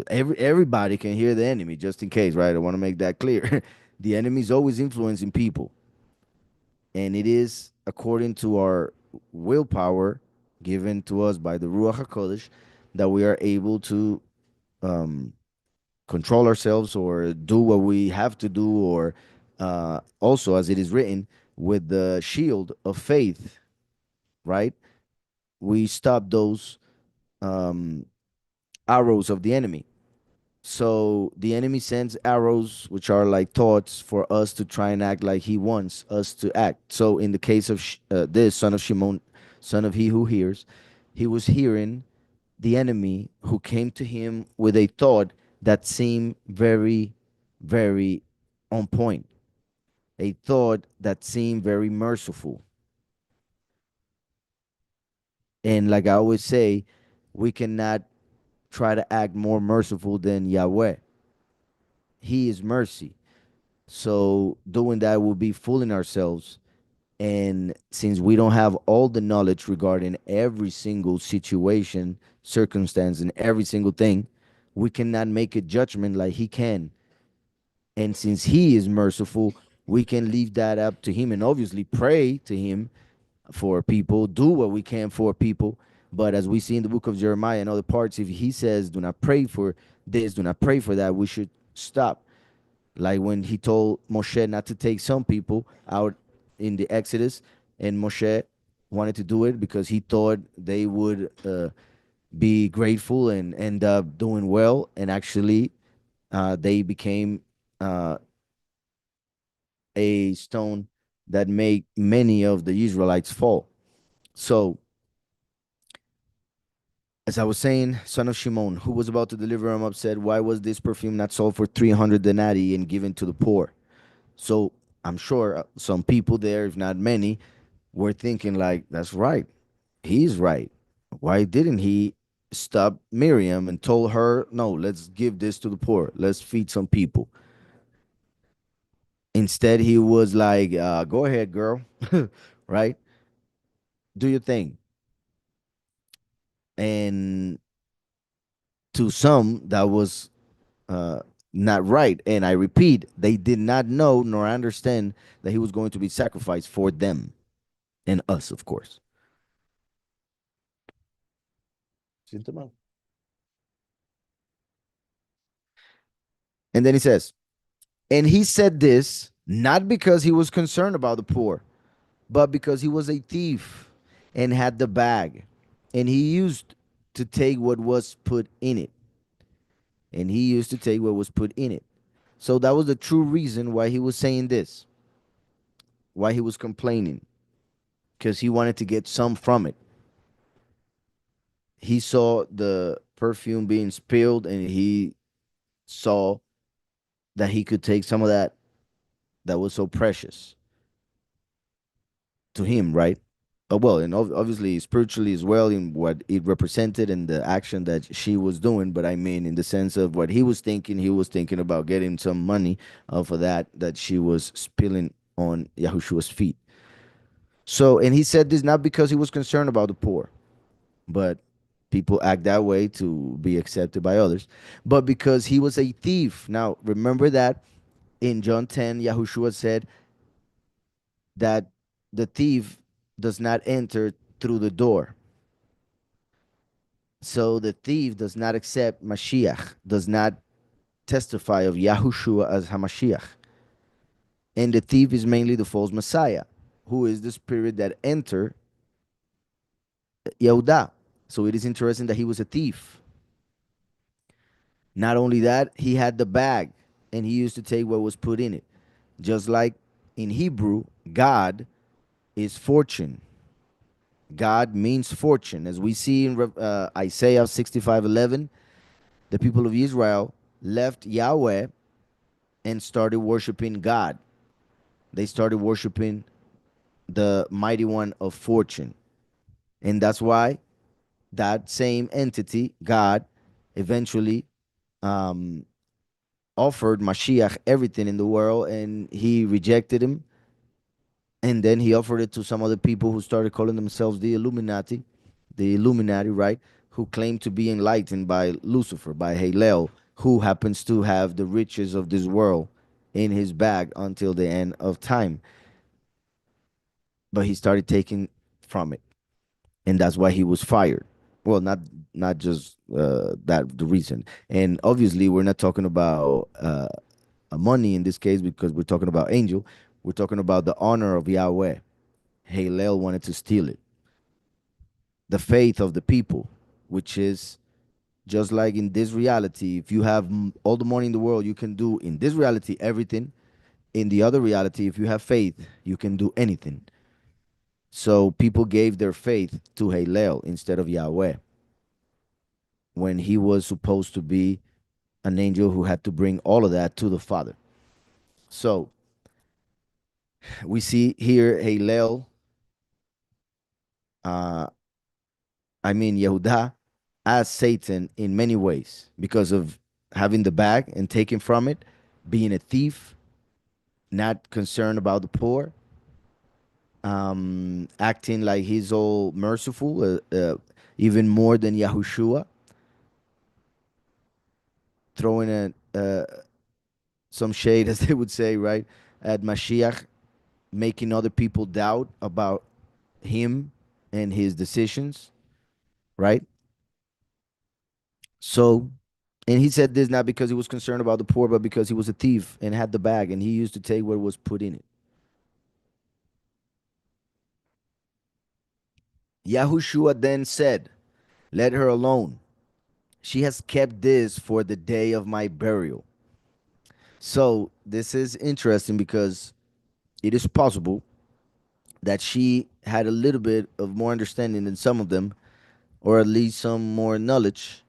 everybody can hear the enemy, just in case, right? I want to make that clear. The enemy is always influencing people, and it is according to our willpower given to us by the Ruach Hakodesh that we are able to um, control ourselves or do what we have to do, or also, as it is written, with the shield of faith, right? We stop those um, arrows of the enemy. So the enemy sends arrows, which are like thoughts, for us to try and act like he wants us to act. So in the case of this son of Shimon, son of he who hears, he was hearing the enemy who came to him with a thought that seemed very, very on point, a thought that seemed very merciful. And like I always say, we cannot try to act more merciful than Yahweh. He is mercy. So doing that would be fooling ourselves. And since we don't have all the knowledge regarding every single situation, circumstance, and every single thing, we cannot make a judgment like he can. And since he is merciful, we can leave that up to him and obviously pray to him for people, do what we can for people. But as we see in the book of Jeremiah and other parts, if he says, do not pray for this, do not pray for that, we should stop. Like when he told Moshe not to take some people out in the Exodus, and Moshe wanted to do it because he thought they would be grateful and end up doing well. And actually, they became uh, a stone that made many of the Israelites fall. So, as I was saying, son of Shimon, who was about to deliver him up, said, why was this perfume not sold for 300 denarii and given to the poor? So, I'm sure some people there, if not many, were thinking, like, that's right. He's right. Why didn't he stop Miriam and told her, no, let's give this to the poor, let's feed some people? Instead, he was like, go ahead, girl, right? Do your thing. And to some, that was uh, not right. And I repeat, they did not know nor understand that he was going to be sacrificed for them and us, of course. And then he says, and he said this not because he was concerned about the poor, but because he was a thief and had the bag, and he used to take what was put in it. And he used to take what was put in it. So that was the true reason why he was saying this, why he was complaining, because he wanted to get some from it. He saw the perfume being spilled and he saw that he could take some of that that was so precious to him, right? Well, and obviously spiritually as well in what it represented and the action that she was doing. But I mean, in the sense of what he was thinking about getting some money for that she was spilling on Yahushua's feet. So, and he said this not because he was concerned about the poor, but people act that way to be accepted by others, but because he was a thief. Now, remember that in John 10, Yahushua said that the thief does not enter through the door. So the thief does not accept Mashiach, does not testify of Yahushua as Hamashiach. And the thief is mainly the false Messiah, who is the spirit that enter Yehudah. So it is interesting that he was a thief. Not only that, he had the bag and he used to take what was put in it. Just like in Hebrew, God is fortune. God means fortune. As we see in Isaiah 65:11, the people of Israel left Yahweh and started worshiping God. They started worshiping the mighty one of fortune. And that's why that same entity, God, eventually um, offered Mashiach everything in the world and he rejected him. And then he offered it to some other people who started calling themselves the Illuminati, right? Who claimed to be enlightened by Lucifer, by Halel, who happens to have the riches of this world in his bag until the end of time. But he started taking from it, and that's why he was fired. Well, not just that the reason, and obviously we're not talking about money in this case because we're talking about angel. We're talking about the honor of Yahweh. Halel wanted to steal it, the faith of the people, which is just like in this reality. If you have all the money in the world, you can do in this reality everything. In the other reality, if you have faith, you can do anything. So people gave their faith to Halel instead of Yahweh when he was supposed to be an angel who had to bring all of that to the Father. So we see here Halel, uh, I mean Yehudah, as Satan in many ways because of having the bag and taking from it, being a thief, not concerned about the poor, acting like he's all merciful, even more than Yahushua, throwing some shade, as they would say, right, at Mashiach, making other people doubt about him and his decisions, right? So, and he said this not because he was concerned about the poor, but because he was a thief and had the bag, and he used to take what was put in it. Yahushua then said, "Let her alone. She has kept this for the day of my burial." So, this is interesting because it is possible that she had a little bit of more understanding than some of them, or at least some more knowledge,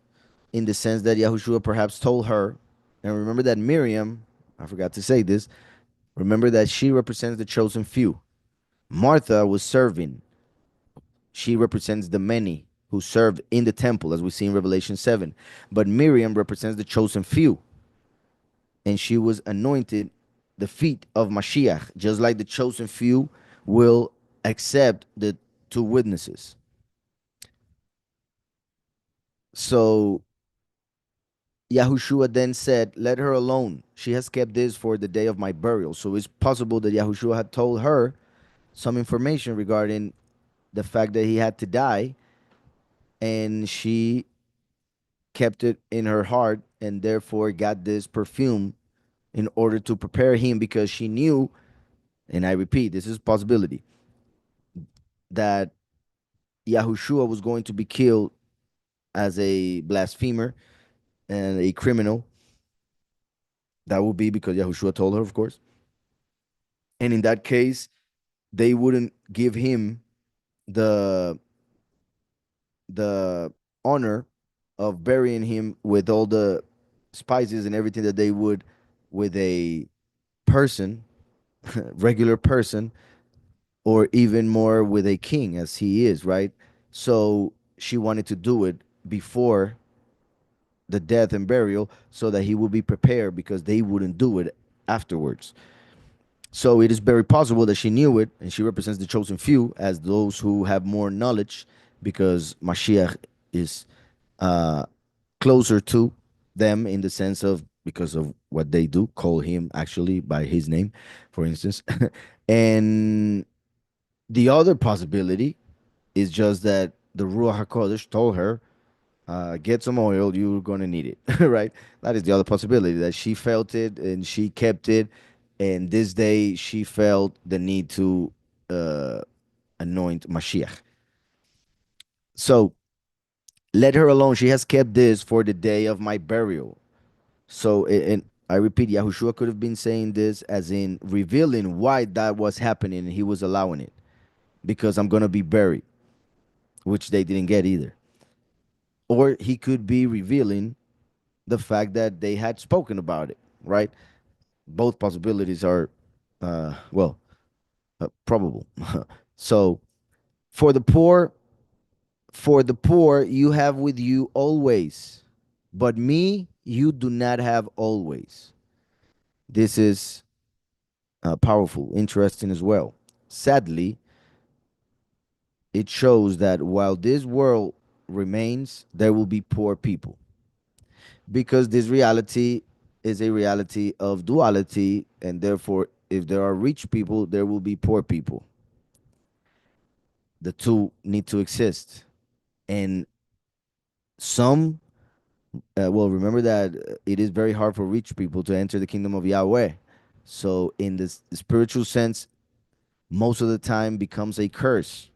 in the sense that Yahushua perhaps told her. And remember that Miriam, I forgot to say this, remember that she represents the chosen few. Martha was serving. She represents the many who served in the temple, as we see in Revelation 7. But Miriam represents the chosen few, and she was anointed the feet of Mashiach, just like the chosen few will accept the two witnesses. So Yahushua then said, "Let her alone. She has kept this for the day of my burial." So it's possible that Yahushua had told her some information regarding the fact that he had to die, and she kept it in her heart and therefore got this perfume in order to prepare him, because she knew, and I repeat, this is a possibility, that Yahushua was going to be killed as a blasphemer and a criminal. That would be because Yahushua told her, of course. And in that case, they wouldn't give him the the honor of burying him with all the spices and everything that they would with a person, regular person, or even more with a king as he is, right? So she wanted to do it before the death and burial so that he would be prepared, because they wouldn't do it afterwards. So it is very possible that she knew it, and she represents the chosen few as those who have more knowledge, because Mashiach is uh, closer to them in the sense of, because of what they do, call him actually by his name, for instance. And the other possibility is just that the Ruach HaKodesh told her, get some oil, you're going to need it, right? That is the other possibility, that she felt it and she kept it. And this day she felt the need to uh, anoint Mashiach. So let her alone. She has kept this for the day of my burial. So, and I repeat, Yahushua could have been saying this as in revealing why that was happening and he was allowing it, because I'm going to be buried, which they didn't get either. Or he could be revealing the fact that they had spoken about it, right? Both possibilities are, well, probable. So, for the poor, you have with you always, but me you do not have always. This is powerful, interesting as well. Sadly, it shows that while this world remains, there will be poor people, because this reality is a reality of duality, and therefore, if there are rich people, there will be poor people. The two need to exist. And some, well, remember that it is very hard for rich people to enter the kingdom of Yahweh. So, in this spiritual sense, most of the time becomes a curse.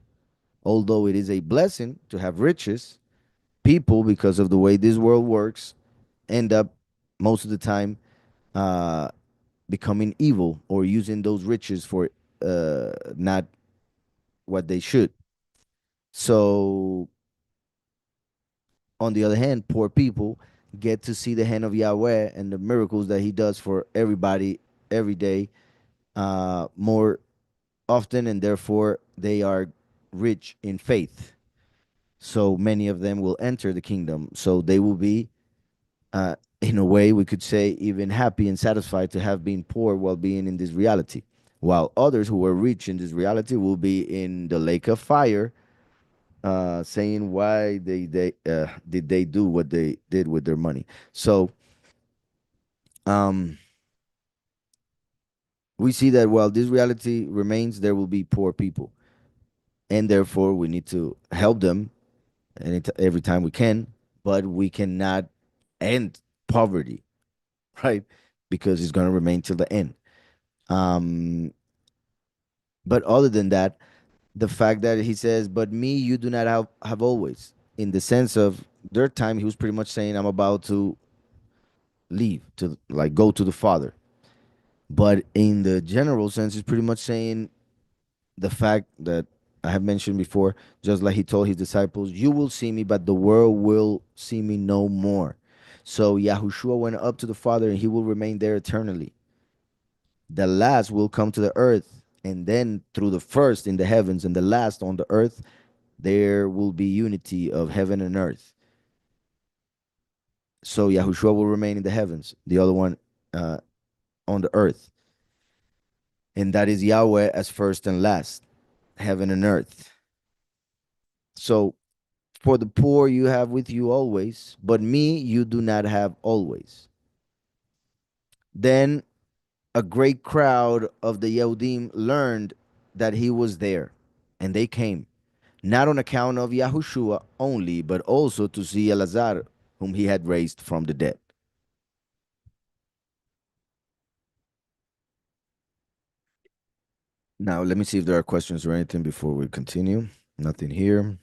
Although it is a blessing to have riches, people, because of the way this world works, end up most of the time uh, becoming evil or using those riches for not what they should. So, on the other hand, poor people get to see the hand of Yahweh and the miracles that He does for everybody every day more often, and therefore they are rich in faith. So many of them will enter the kingdom. So they will be, in a way, we could say, even happy and satisfied to have been poor while being in this reality. While others who were rich in this reality will be in the lake of fire, saying why they did they do what they did with their money. So, um, We see that while this reality remains, there will be poor people, and therefore we need to help them every time we can, but we cannot end poverty, right? Because it's going to remain till the end. Um, but other than that, the fact that he says, "But me, you do not have always," in the sense of their time, he was pretty much saying, "I'm about to leave to like go to the Father." But in the general sense, he's pretty much saying the fact that I have mentioned before, just like he told his disciples, "You will see me, but the world will see me no more." So Yahushua went up to the Father, and he will remain there eternally. The last will come to the earth, and then through the first in the heavens and the last on the earth, there will be unity of heaven and earth. So Yahushua will remain in the heavens, the other one uh, on the earth. And that is Yahweh as first and last, heaven and earth. So for the poor you have with you always, but me you do not have always. Then a great crowd of the Yehudim learned that he was there, and they came, not on account of Yahushua only, but also to see Elazar, whom he had raised from the dead. Now, let me see if there are questions or anything before we continue. Nothing here.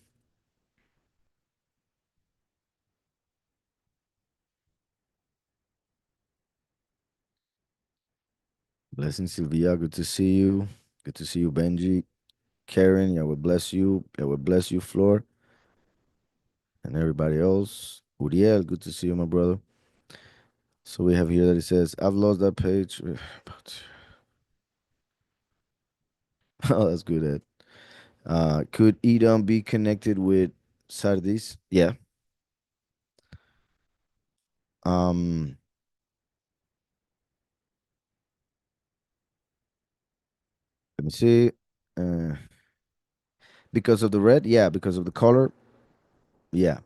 Blessings, Sylvia. Good to see you. Good to see you, Benji. Karen, Yahweh bless you. Yahweh bless you, Flor, and everybody else. Uriel, good to see you, my brother. So we have here that it says, I've lost that page. Oh, that's good, Ed. Could Edom be connected with Sardis? Yeah. Um, Let me see. Uh, because of the red? Yeah, because of the color. Yeah.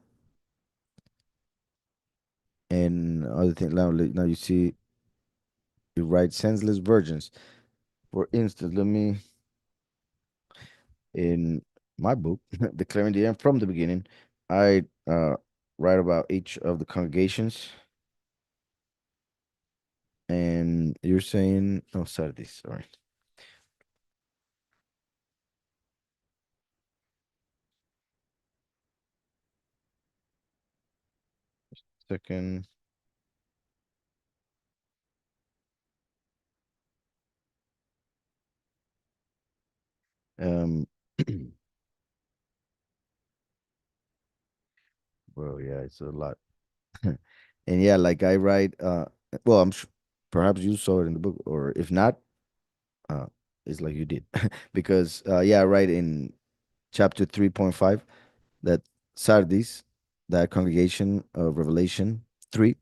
And other thing now you see you write senseless virgins. For instance, let me in my book, Declaring the End from the Beginning, I write about each of the congregations. And you're saying, oh, Sardis, sorry. Second. Um, well, yeah, it's a lot. And yeah, like I write, well, perhaps you saw it in the book, or if not, uh, it's like you did. Because, yeah, I write in chapter 3.5 that Sardis, that congregation of Revelation 3,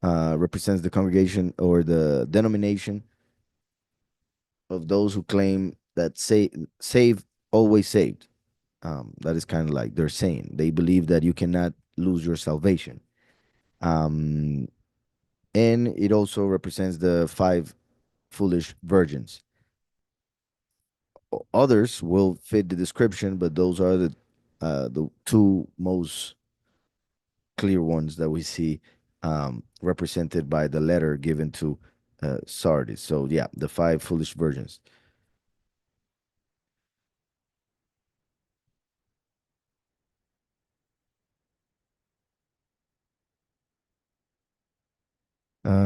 represents the congregation or the denomination of those who claim that save always saved. That is kind of like they're saying they believe that you cannot lose your salvation. Um, and it also represents the five foolish virgins. Others will fit the description, but those are the two most clear ones that we see represented by the letter given to Sardis. So yeah, the five foolish virgins.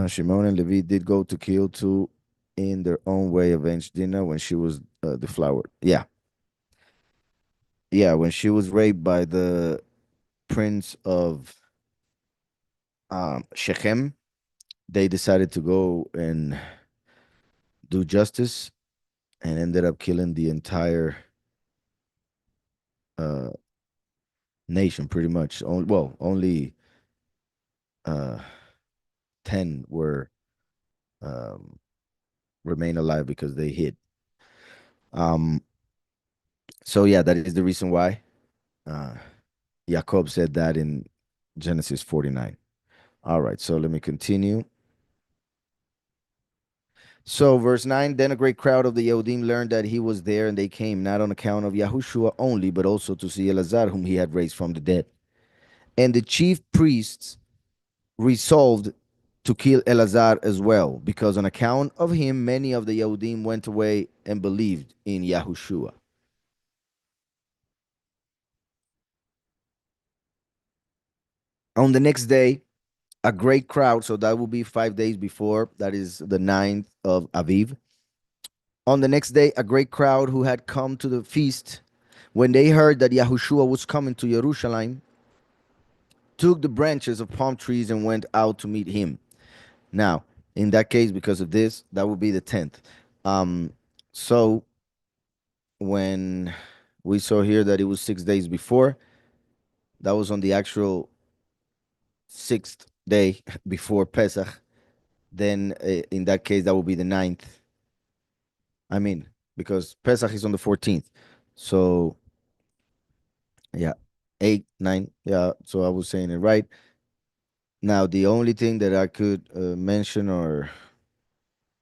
Shimon and Levi did go to kill to, in their own way, avenge Dinah when she was deflowered. Yeah, yeah, when she was raped by the prince of Shechem, they decided to go and do justice and ended up killing the entire uh, nation, pretty much. Only uh, 10 were um, remain alive because they hid. Um, so yeah, that is the reason why uh, Jacob said that in Genesis 49. All right, so let me continue. So, verse 9, then a great crowd of the Yehudim learned that he was there, and they came not on account of Yahushua only, but also to see Elazar, whom he had raised from the dead. And the chief priests resolved to kill Elazar as well, because on account of him, many of the Yehudim went away and believed in Yahushua. On the next day, a great crowd, so that will be 5 days before, that is the 9th of Aviv. On the next day, a great crowd who had come to the feast, when they heard that Yahushua was coming to Jerusalem, took the branches of palm trees and went out to meet him. Now, in that case, because of this, that would be the 10th. So when we saw here that it was 6 days before, that was on the actual sixth day before Pesach. Then in that case, that would be the 9th. I mean, because Pesach is on the 14th. So yeah, 8, 9. Yeah, so I was saying it right. Now, the only thing that I could mention or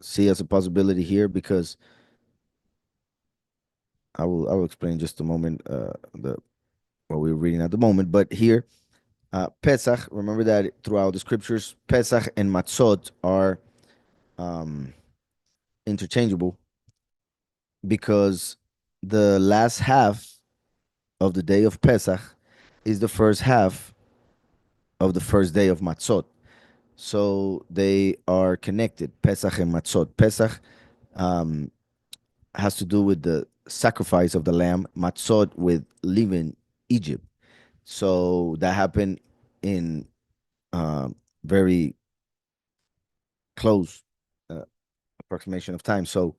see as a possibility here, because I will explain in just a moment the what we're reading at the moment. But here, Pesach. Remember that throughout the scriptures, Pesach and Matzot are um, interchangeable, because the last half of the day of Pesach is the first half of the first day of Matzot. So they are connected, Pesach and Matzot. Pesach um, has to do with the sacrifice of the lamb, Matzot with leaving Egypt. So that happened in very close uh, approximation of time. So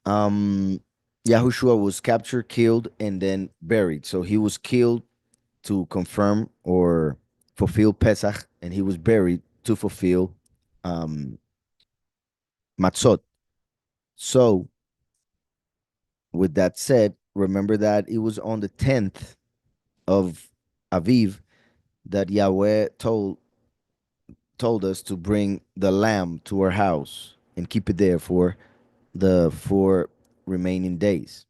um, Yahushua was captured, killed, and then buried. So he was killed to confirm or fulfill Pesach, and he was buried to fulfill um, Matzot. So, with that said, remember that it was on the 10th of Aviv that Yahweh told us to bring the lamb to our house and keep it there for the 4 remaining days.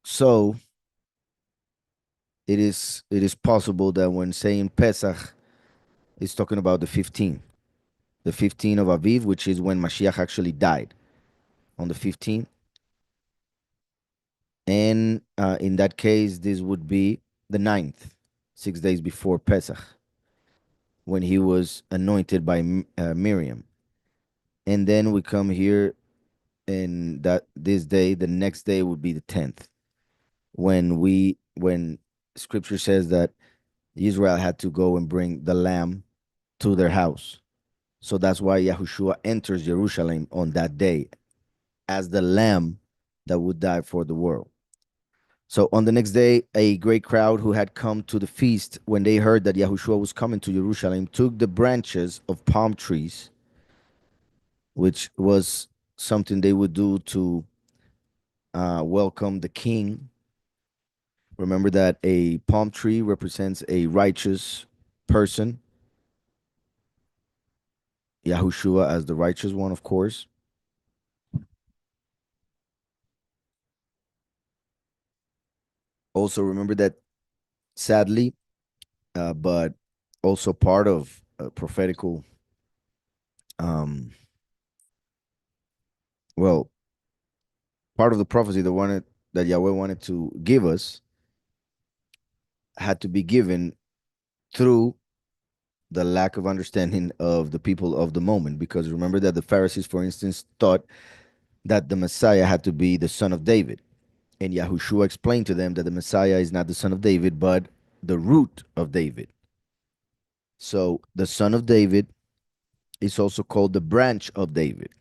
So it is possible that when saying Pesach, it's talking about the 15th of Aviv, which is when Mashiach actually died on the 15th. And in that case, this would be the 9th, 6 days before Pesach, when he was anointed by Miriam. And then we come here, and that this day, the next day would be the 10th, when Scripture says that Israel had to go and bring the lamb to their house. So that's why Yahushua enters Jerusalem on that day as the lamb that would die for the world. So on the next day, a great crowd who had come to the feast, when they heard that Yahushua was coming to Jerusalem, took the branches of palm trees, which was something they would do to welcome the king. Remember that a palm tree represents a righteous person, Yahushua as the righteous one, of course. Also, remember that sadly, but also part of prophetical, um, well, part of the prophecy that Yahweh wanted to give us had to be given through the lack of understanding of the people of the moment. Because remember that the Pharisees, for instance, thought that the Messiah had to be the son of David. And Yahushua explained to them that the Messiah is not the son of David, but the root of David. So the son of David is also called the branch of David,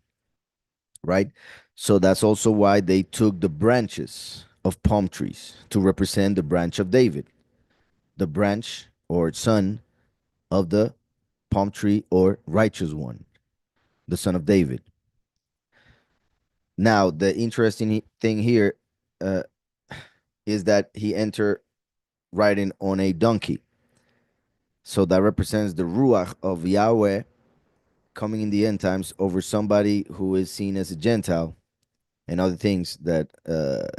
right? So that's also why they took the branches of palm trees to represent the branch of David, the branch or son of the palm tree or righteous one, the son of David. Now, the interesting thing here uh, is that he entered riding on a donkey. So that represents the ruach of Yahweh coming in the end times over somebody who is seen as a Gentile and other things that,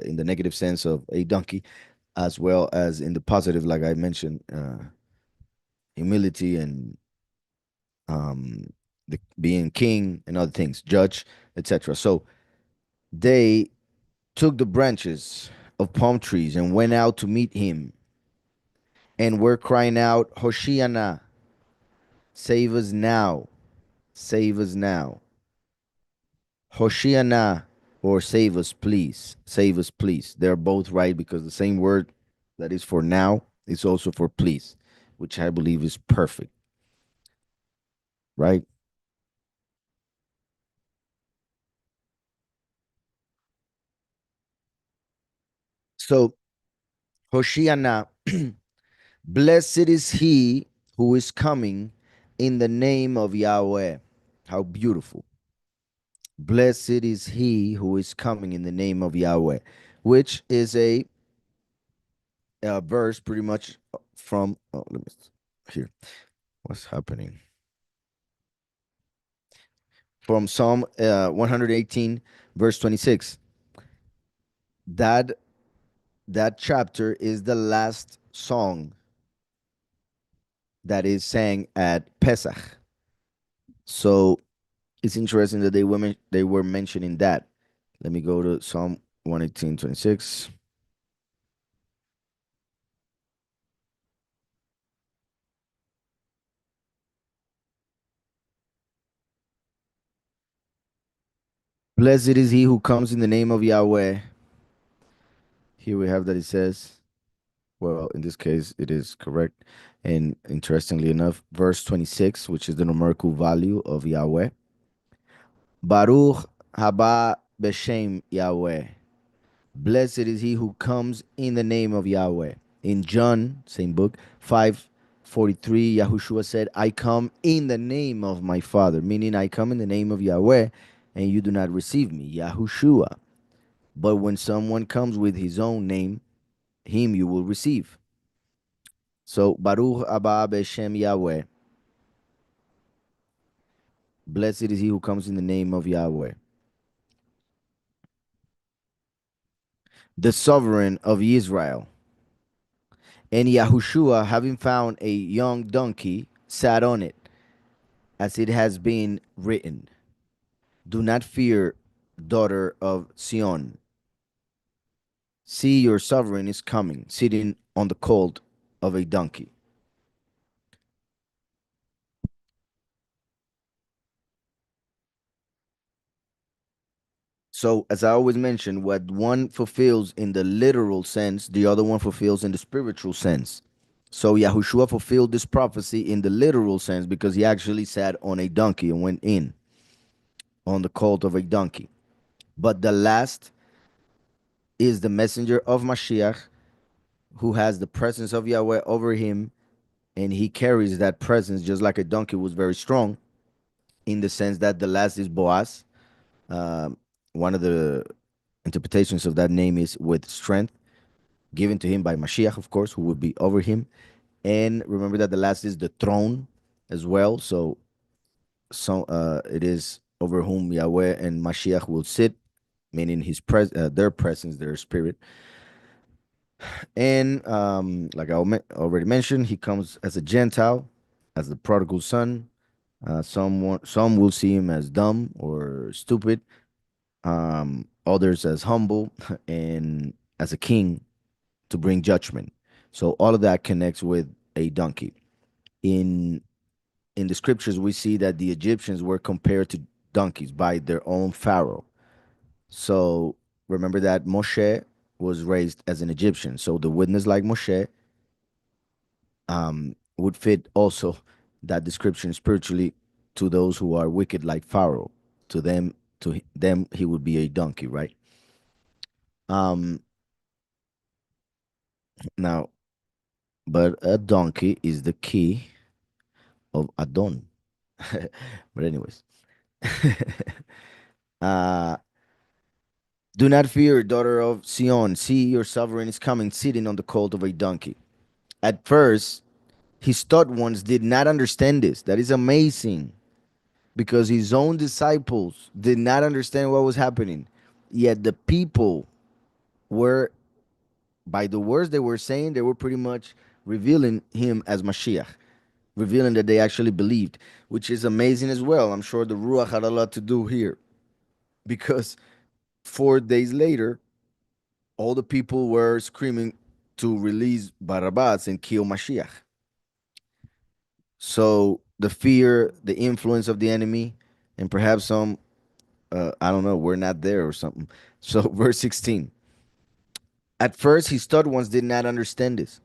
in the negative sense of a donkey, as well as in the positive, like I mentioned, humility and um, being king and other things, judge, etc. So they took the branches of palm trees and went out to meet him and were crying out, Hoshiana, save us now, save us now. Hoshiana, or save us, please, save us, please. They're both right because the same word that is for now is also for please, which I believe is perfect, right? So, Hoshiana, blessed is he who is coming in the name of Yahweh. How beautiful. Blessed is he who is coming in the name of Yahweh, which is a verse pretty much from, oh, let me here. What's happening? From Psalm 118, verse 26. That that chapter is the last song that is sang at Pesach. So it's interesting that they were mentioning that. Let me go to Psalm 118:26. Blessed is he who comes in the name of Yahweh. Here we have that it says, well, in this case, it is correct. And interestingly enough, verse 26, which is the numerical value of Yahweh. Baruch haba b'shem Yahweh. Blessed is he who comes in the name of Yahweh. In John, same book, 5:43, Yahushua said, I come in the name of my Father, meaning I come in the name of Yahweh, and you do not receive me, Yahushua. But when someone comes with his own name, him you will receive. So, Baruch Abba Beshem Yahweh. Blessed is he who comes in the name of Yahweh. The sovereign of Israel. And Yahushua, having found a young donkey, sat on it, as it has been written. Do not fear, daughter of Sion. See, your sovereign is coming, sitting on the colt of a donkey. So, as I always mention, what one fulfills in the literal sense, the other one fulfills in the spiritual sense. So, Yahushua fulfilled this prophecy in the literal sense because he actually sat on a donkey and went in on the colt of a donkey. But the last is the messenger of Mashiach who has the presence of Yahweh over him, and he carries that presence just like a donkey was very strong, in the sense that the last is Boaz. One of the interpretations of that name is with strength given to him by Mashiach, of course, who would be over him. And remember that the last is the throne as well. So it is over whom Yahweh and Mashiach will sit, meaning their presence, their spirit. And like I already mentioned, he comes as a Gentile, as the prodigal son. Some will see him as dumb or stupid. Others as humble and as a king to bring judgment. So all of that connects with a donkey. In in the scriptures, we see that the Egyptians were compared to donkeys by their own pharaoh. So remember that Moshe was raised as an Egyptian. So the witness like Moshe would fit also that description spiritually to those who are wicked like Pharaoh. To them, he would be a donkey, right? Um, now, but a donkey is the key of Adon. But anyways, uh, do not fear, daughter of Sion. See, your sovereign is coming, sitting on the colt of a donkey. At first, His taught ones did not understand this. That is amazing because his own disciples did not understand what was happening. Yet the people were, by the words they were saying, they were pretty much revealing him as Mashiach, revealing that they actually believed, which is amazing as well. I'm sure the Ruach had a lot to do here because 4 days later, all the people were screaming to release Barabbas and kill Mashiach. So the fear, the influence of the enemy, and perhaps some, I don't know, we're not there or something. So, verse 16. At first, his thought ones did not understand this.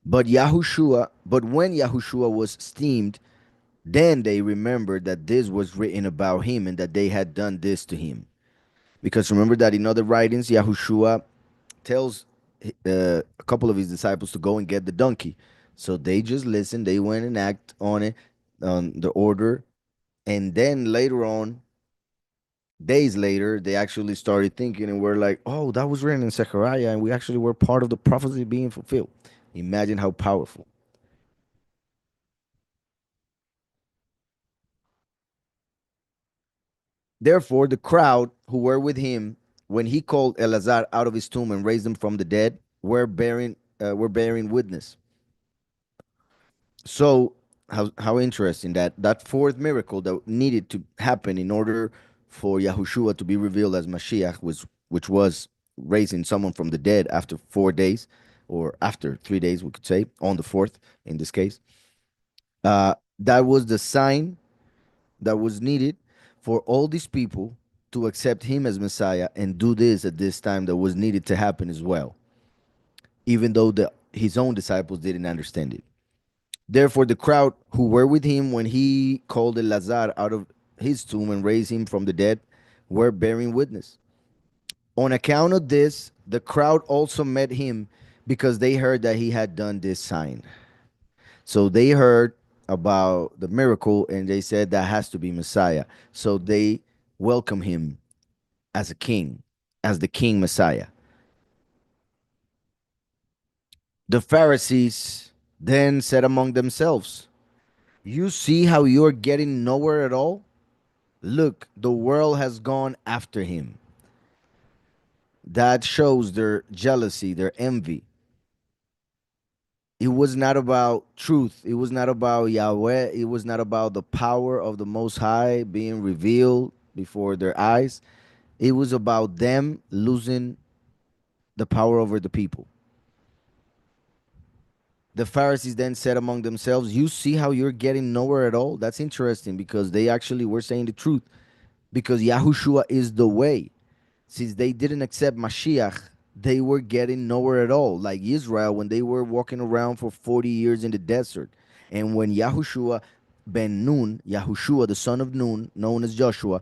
But when Yahushua was steamed, then they remembered that this was written about him and that they had done this to him. Because remember that in other writings, Yahushua tells a couple of his disciples to go and get the donkey. So they just listened, they went and act on it, on the order. And then later on, days later, they actually started thinking and were like, oh, that was written in Zechariah, and we actually were part of the prophecy being fulfilled. Imagine how powerful. Therefore, the crowd who were with him when he called Elazar out of his tomb and raised him from the dead were bearing witness. So, how interesting that fourth miracle that needed to happen in order for Yahushua to be revealed as Mashiach, which was raising someone from the dead after 4 days, or after 3 days, we could say, on the fourth in this case. That was the sign that was needed for all these people to accept him as Messiah and do this at this time that was needed to happen as well, even though his own disciples didn't understand it. Therefore, the crowd who were with him when he called Lazarus out of his tomb and raised him from the dead were bearing witness. On account of this, the crowd also met him because they heard that he had done this sign. So they heard about the miracle and they said that has to be Messiah. So they welcome him as a king, as the king Messiah. The Pharisees then said among themselves, you see how you're getting nowhere at all? Look, the world has gone after him. That shows their jealousy, their envy. It was not about truth. It was not about Yahweh. It was not about the power of the Most High being revealed before their eyes. It was about them losing the power over the people. The Pharisees then said among themselves, you see how you're getting nowhere at all? That's interesting because they actually were saying the truth because Yahushua is the way. Since they didn't accept Mashiach, they were getting nowhere at all. Like Israel, when they were walking around for 40 years in the desert. And when Yahushua ben Nun, Yahushua, the son of Nun, known as Joshua,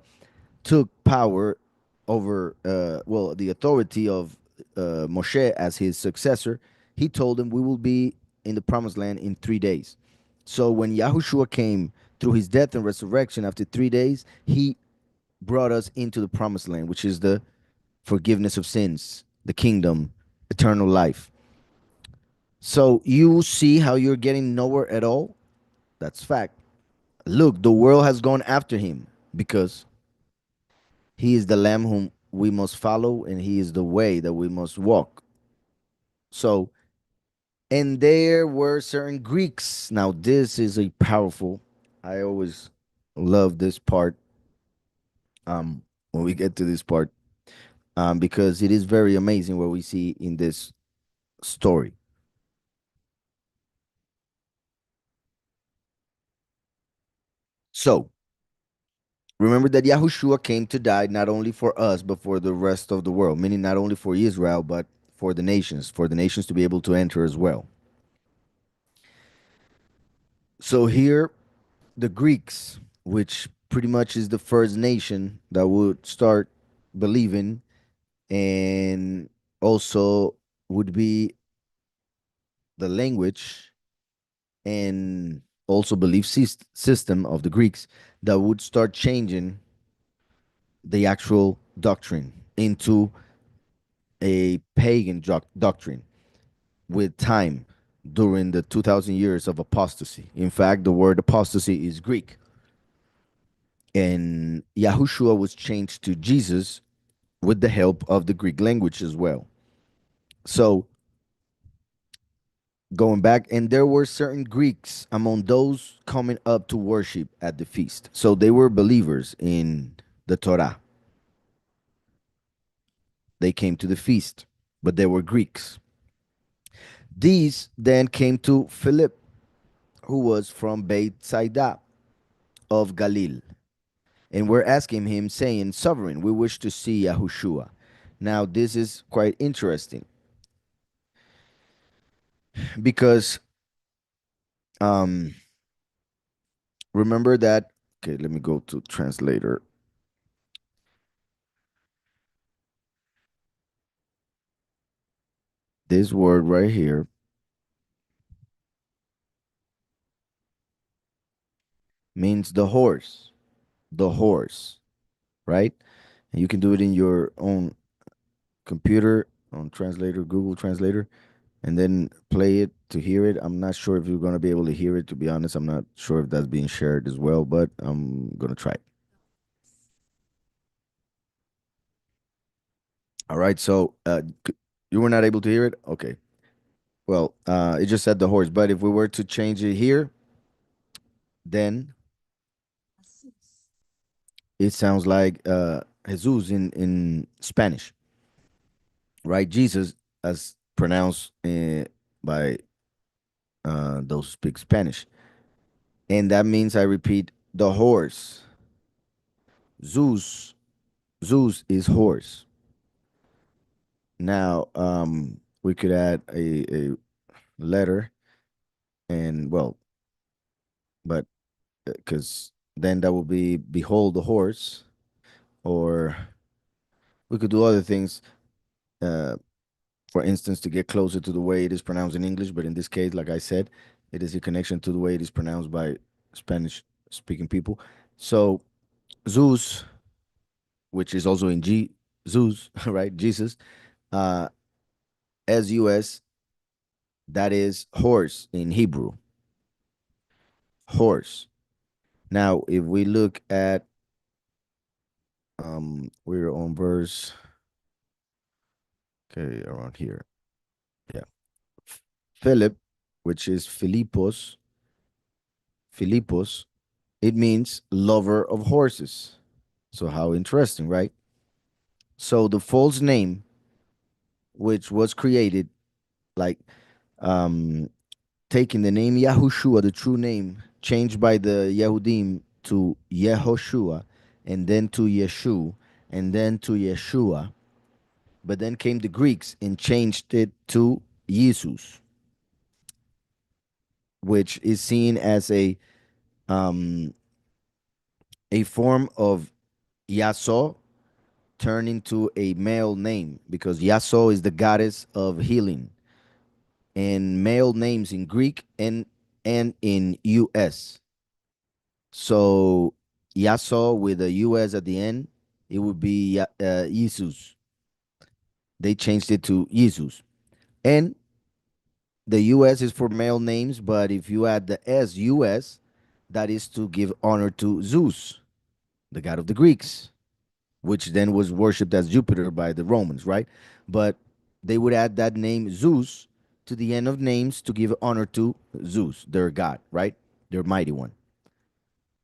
took power over, the authority of Moshe as his successor, he told them, we will be in the promised land in 3 days. So when Yahushua came through his death and resurrection after 3 days, he brought us into the promised land, which is the forgiveness of sins, the kingdom, eternal life. So you see how you're getting nowhere at all? That's fact. Look, the world has gone after him because he is the lamb whom we must follow and he is the way that we must walk. So, and there were certain Greeks. Now, this is a powerful, I always love this part when we get to this part because it is very amazing what we see in this story. So, remember that Yahushua came to die not only for us, but for the rest of the world, meaning not only for Israel, but for the nations to be able to enter as well. So here, the Greeks, which pretty much is the first nation that would start believing and also would be the language and also belief system of the Greeks that would start changing the actual doctrine into a pagan doctrine with time. during the 2,000 years of apostasy. In fact, the word apostasy is Greek. And Yahushua was changed to Jesus with the help of the Greek language as well. So going back, and there were certain Greeks among those coming up to worship at the feast. So they were believers in the Torah. They came to the feast, but they were Greeks. These then came to Philip, who was from Bethsaida of Galilee, and were asking him, saying, Sovereign, we wish to see Yahushua. Now, this is quite interesting because um, remember that. Okay, let me go to translator. This word right here means the horse, right? And you can do it in your own computer on translator, Google Translator, and then play it to hear it. I'm not sure if you're going to be able to hear it, to be honest. I'm not sure if that's being shared as well, but I'm going to try it. All right. So you were not able to hear it? Okay. Well, it just said the horse, but if we were to change it here, then it sounds like Jesus in Spanish, right? Jesus, as pronounced by those who speak Spanish. And that means, I repeat, the horse. Zeus. Zeus is horse. Now, we could add a letter, and well, but because then that would be behold the horse, or we could do other things. Uh, for instance, to get closer to the way it is pronounced in English, but in this case, like I said, it is a connection to the way it is pronounced by Spanish speaking people. So Zeus, which is also in Zeus, right? Jesus, uh, S-U-S, that is horse in Hebrew, horse. Now, if we look at, we're on verse, okay, around here. Yeah. Philip, which is Philippos, it means lover of horses. So how interesting, right? So the false name, which was created, like um, taking the name Yahushua, the true name, changed by the Yehudim to Yehoshua, and then to Yeshu, and then to Yeshua. But then came the Greeks and changed it to Jesus, which is seen as um, a form of Yaso turned into a male name, because Yaso is the goddess of healing, and male names in Greek and in US. So Yaso with a US at the end, it would be Jesus. They changed it to Jesus. And the US is for male names, but if you add the S, US, that is to give honor to Zeus, the god of the Greeks, which then was worshipped as Jupiter by the Romans, right? But they would add that name Zeus to the end of names to give honor to Zeus, their god, right? Their mighty one.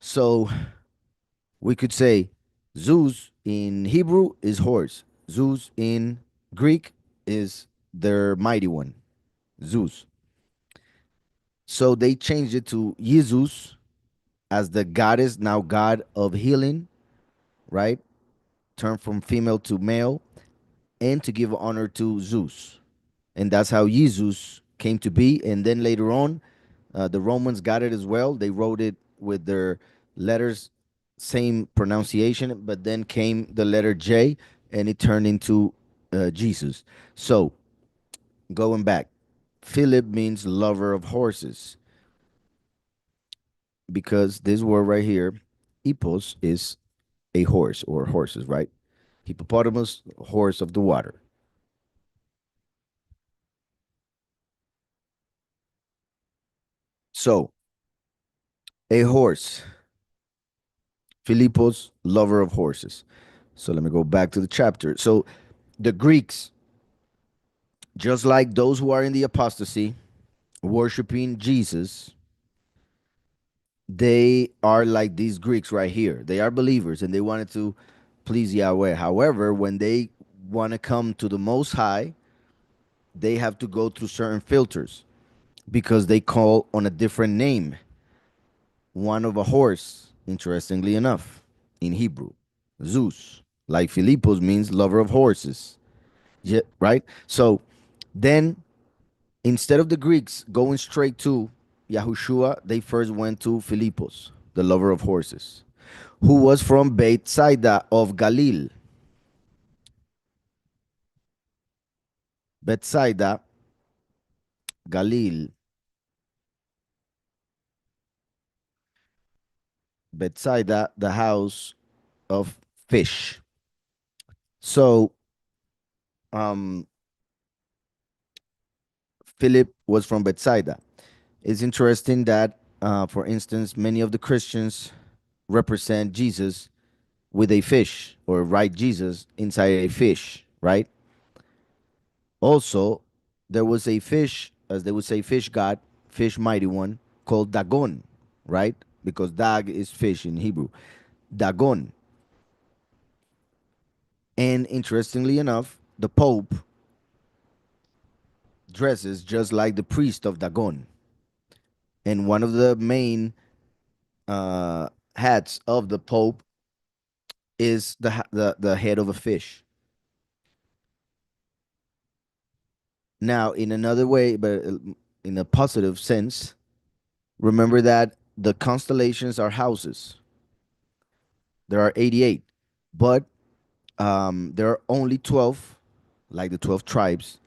So we could say Zeus in Hebrew is horse. Zeus in Greek is their mighty one, Zeus. So they changed it to Jesus as the goddess, now god of healing, right? Turned from female to male, and to give honor to Zeus. And that's how Jesus came to be. And then later on, the Romans got it as well. They wrote it with their letters, same pronunciation, but then came the letter J, and it turned into Jesus. So going back, Philip means lover of horses, because this word right here, hippos, is a horse or horses, right? Hippopotamus, horse of the water. So, a horse. Philippos, lover of horses. So let me go back to the chapter. So the Greeks, just like those who are in the apostasy, worshiping Jesus, they are like these Greeks right here. They are believers and they wanted to please Yahweh. However, when they want to come to the Most High, they have to go through certain filters because they call on a different name, one of a horse, interestingly enough, in Hebrew, Zeus. Like Philippos means lover of horses. Yeah, right? So then instead of the Greeks going straight to Yahushua, they first went to Philippos, the lover of horses, who was from Bethsaida of Galil. Bethsaida, Galil, Bethsaida, the house of fish. So um, Philip was from Bethsaida. It's interesting that, for instance, many of the Christians represent Jesus with a fish or write Jesus inside a fish, right? Also, there was a fish, as they would say, fish god, fish mighty one, called Dagon, right? Because Dag is fish in Hebrew. Dagon. And interestingly enough, the Pope dresses just like the priest of Dagon. And one of the main uh, hats of the Pope is the head of a fish. Now, in another way, but in a positive sense, remember that the constellations are houses. There are 88, but there are only 12, like the 12 tribes,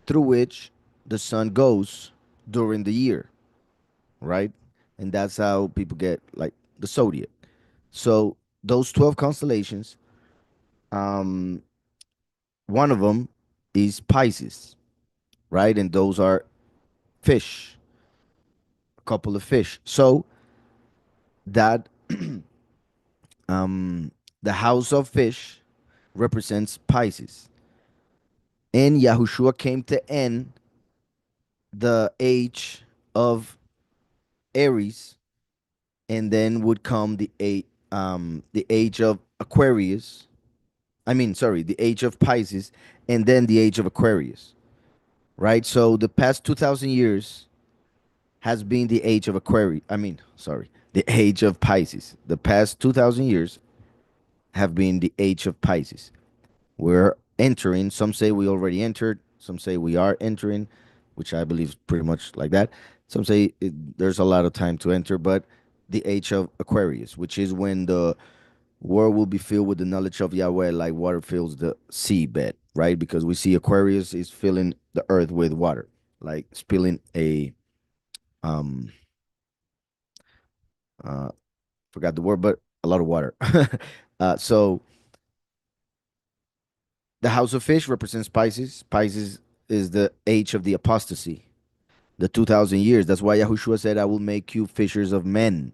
through which the sun goes during the year, right? And that's how people get like the zodiac. So those 12 constellations, um, one of them is Pisces, right? And those are fish, a couple of fish. So that um, the house of fish represents Pisces. And Yahushua came to end the age of Aries, and then would come the age of Aquarius. I mean, sorry, the age of Pisces, and then the age of Aquarius. Right. So the past 2,000 years has been the age of Aquarius. I mean, sorry, the age of Pisces. The past 2,000 years have been the age of Pisces. We're entering. Some say we already entered. Some say we are entering, which I believe is pretty much like that. Some say there's a lot of time to enter, but the age of Aquarius, which is when the world will be filled with the knowledge of Yahweh, like water fills the seabed, right? Because we see Aquarius is filling the earth with water, like spilling a um uh forgot the word, but a lot of water. So the house of fish represents Pisces. Pisces is the age of the apostasy, the 2,000 years. That's why Yahushua said, I will make you fishers of men.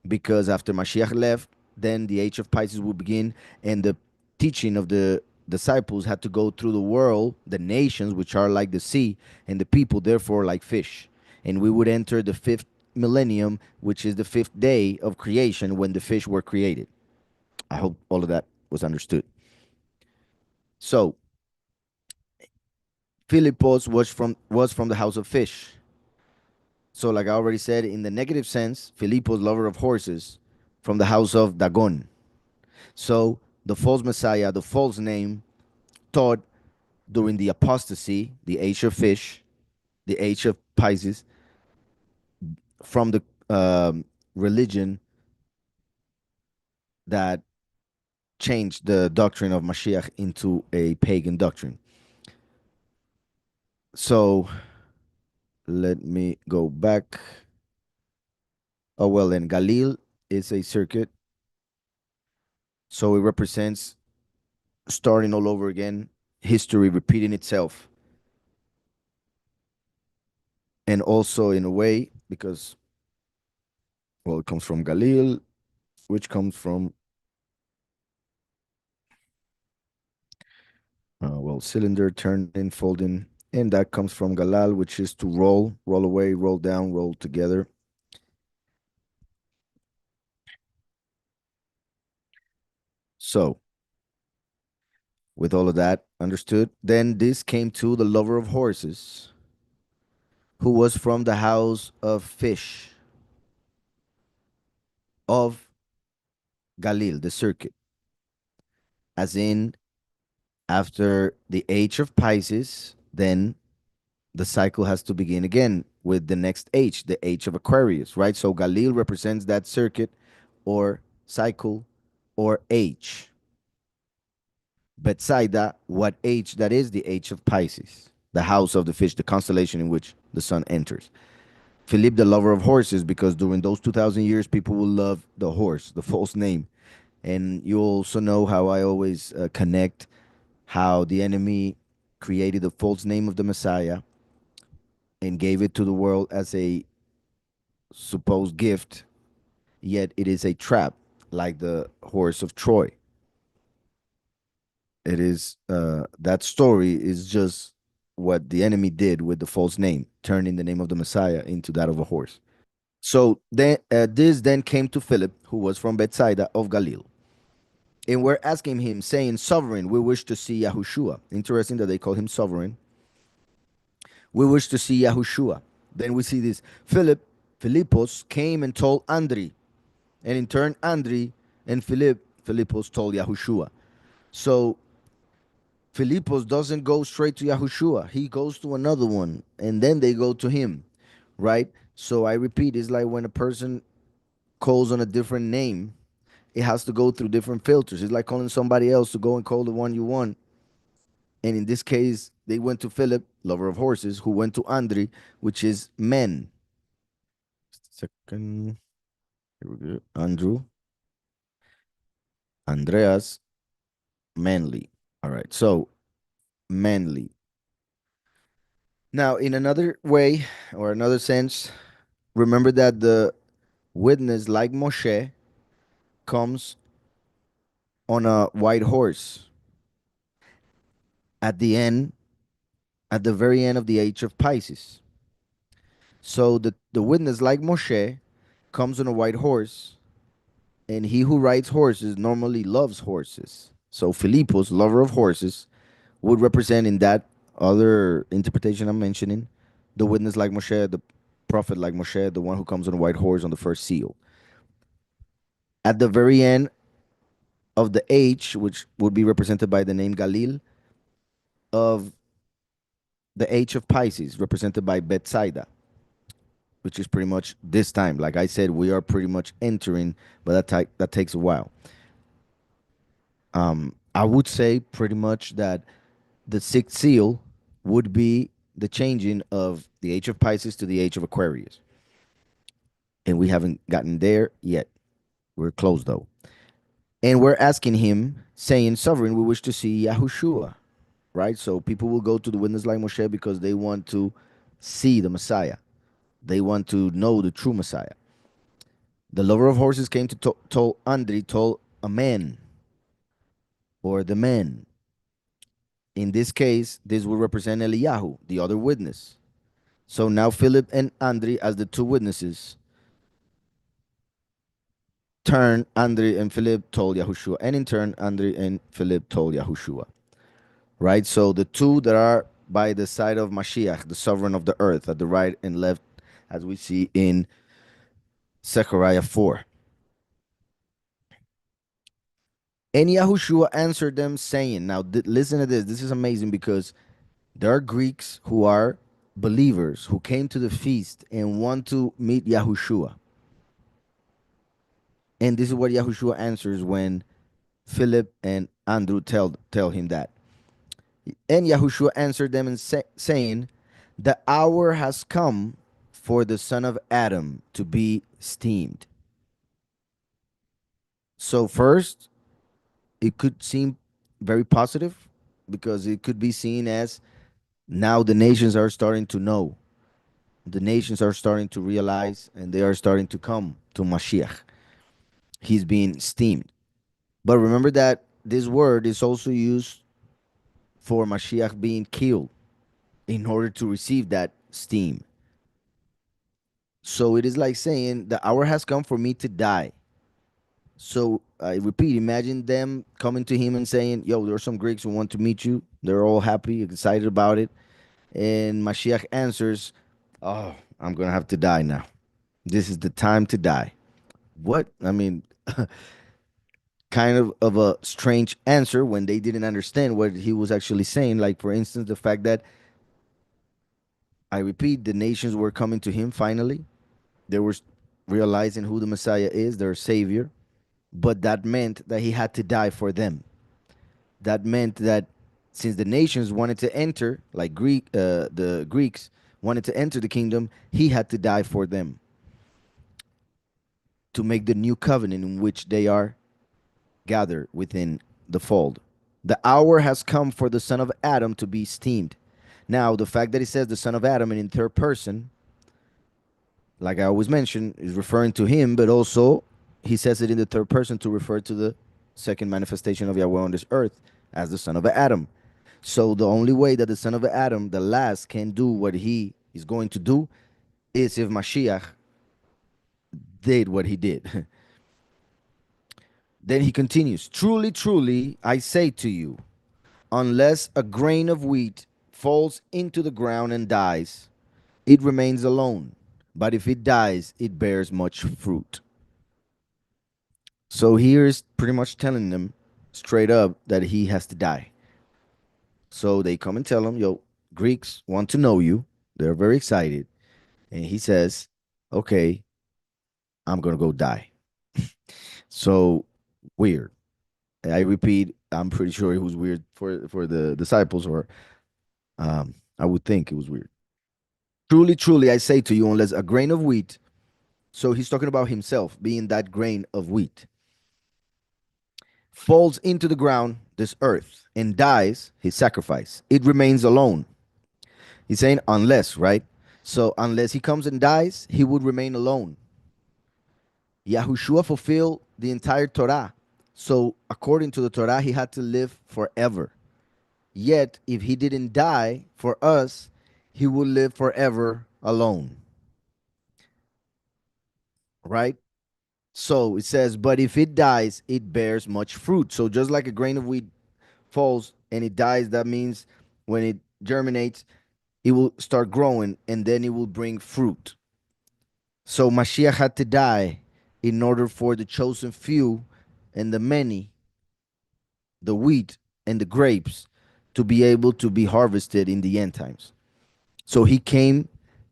Because after Mashiach left, then the age of Pisces will begin, and the teaching of the disciples had to go through the world, the nations, which are like the sea, and the people, therefore, like fish. And we would enter the fifth millennium, which is the fifth day of creation when the fish were created. I hope all of that was understood. So, Philippos was from the house of fish. So, like I already said, in the negative sense, Philippos, lover of horses, from the house of Dagon. So, the false Messiah, the false name, taught during the apostasy, the age of fish, the age of Pisces, from the religion that changed the doctrine of Mashiach into a pagan doctrine. So, let me go back. Oh, well, then Galil is a circuit. So, it represents starting all over again, history repeating itself. And also, in a way, because, well, it comes from Galil, which comes from, well, cylinder, turning, folding. And that comes from Galal, which is to roll, roll away, roll down, roll together. So, with all of that understood, then this came to the lover of horses, who was from the house of fish of Galil, the circuit, as in after the age of Pisces, then the cycle has to begin again with the next age, the age of Aquarius, right? So Galil represents that circuit or cycle or age. Bethsaida, what age that is? The age of Pisces, the house of the fish, the constellation in which the sun enters. Philip, the lover of horses, because during those 2,000 years, people will love the horse, the false name. And you also know how I always connect how the enemy created the false name of the Messiah and gave it to the world as a supposed gift, yet it is a trap, like the horse of Troy. It is that story is just what the enemy did with the false name, turning the name of the Messiah into that of a horse. So then, this then came to Philip, who was from Bethsaida of Galilee, and we're asking him, saying, "Sovereign, we wish to see Yahushua." Interesting that they call him sovereign. We wish to see Yahushua. Then we see this. Philippos came and told Andri, and in turn, Andri and Philippos told Yahushua. So Philippos doesn't go straight to Yahushua. He goes to another one, and then they go to him, right? So I repeat, it's like when a person calls on a different name, it has to go through different filters. It's like calling somebody else to go and call the one you want. And in this case, they went to Philip, lover of horses, who went to Andri, which is men. Second, here we go. Andrew, Andreas, Manly. All right, so Manly. Now, in another way or another sense, remember that the witness, like Moshe, comes on a white horse at the end, at the very end of the age of Pisces. So the witness, like Moshe, comes on a white horse, and he who rides horses normally loves horses. So Philippus, lover of horses, would represent in that other interpretation I'm mentioning the witness like Moshe, the prophet like Moshe, the one who comes on a white horse on the first seal. At the very end of the age, which would be represented by the name Galil, of the age of Pisces, represented by Bethsaida, which is pretty much this time. Like I said, we are pretty much entering, but that takes a while. I would say pretty much that the sixth seal would be the changing of the age of Pisces to the age of Aquarius. And we haven't gotten there yet. We're close though. And we're asking him, saying, Sovereign, we wish to see Yahushua, right? So people will go to the witness like Moshe because they want to see the Messiah. They want to know the true Messiah. The lover of horses came to told Andri, told a man, or the man. In this case, this will represent Eliyahu, the other witness. So now Philip and Andri, as the two witnesses, turn Andri and Philip told Yahushua. And in turn, Andri and Philip told Yahushua. Right? So the two that are by the side of Mashiach, the sovereign of the earth, at the right and left, as we see in Zechariah 4. And Yahushua answered them, saying, now listen to this. This is amazing because there are Greeks who are believers who came to the feast and want to meet Yahushua. And this is what Yahushua answers when Philip and Andrew tell him that. And Yahushua answered them and saying, the hour has come for the son of Adam to be steamed. So first, it could seem very positive because it could be seen as now the nations are starting to know the nations are starting to realize and they are starting to come to Mashiach. He's being steamed. But remember that this word is also used for Mashiach being killed in order to receive that steam. So it is like saying, the hour has come for me to die. So I repeat, imagine them coming to him and saying, yo, there are some Greeks who want to meet you. They're all happy, excited about it. And Mashiach answers, oh, I'm going to have to die now. This is the time to die. What? I mean, kind of a strange answer when they didn't understand what he was actually saying. Like, for instance, the fact that, I repeat, the nations were coming to him finally. They were realizing who the Messiah is, their Savior. But that meant that he had to die for them. That meant that since the nations wanted to enter, like the Greeks wanted to enter the kingdom, he had to die for them to make the new covenant in which they are gathered within the fold. The hour has come for the son of Adam to be esteemed. Now, the fact that he says the son of Adam and in third person, like I always mention, is referring to him, but also he says it in the third person to refer to the second manifestation of Yahweh on this earth as the son of Adam. So the only way that the son of Adam, the last, can do what he is going to do is if Mashiach did what he did. Then he continues, truly, truly, I say to you, unless a grain of wheat falls into the ground and dies, it remains alone. But if it dies, it bears much fruit. So here's pretty much telling them straight up that he has to die. So they come and tell him, yo, Greeks want to know you. They're very excited. And he says, okay, I'm going to go die. So weird. I repeat, I'm pretty sure it was weird for the disciples, or I would think it was weird. Truly, truly, I say to you, unless a grain of wheat, so he's talking about himself being that grain of wheat, falls into the ground, this earth, and dies, his sacrifice, it remains alone. He's saying unless, right? So unless he comes and dies, he would remain alone. Yahushua fulfilled the entire Torah. So according to the Torah, he had to live forever. Yet, if he didn't die for us, he would live forever alone. Right? So it says, but if it dies, it bears much fruit. So just like a grain of wheat falls and it dies, that means when it germinates, it will start growing and then it will bring fruit. So Mashiach had to die in order for the chosen few and the many, the wheat and the grapes, to be able to be harvested in the end times. So he came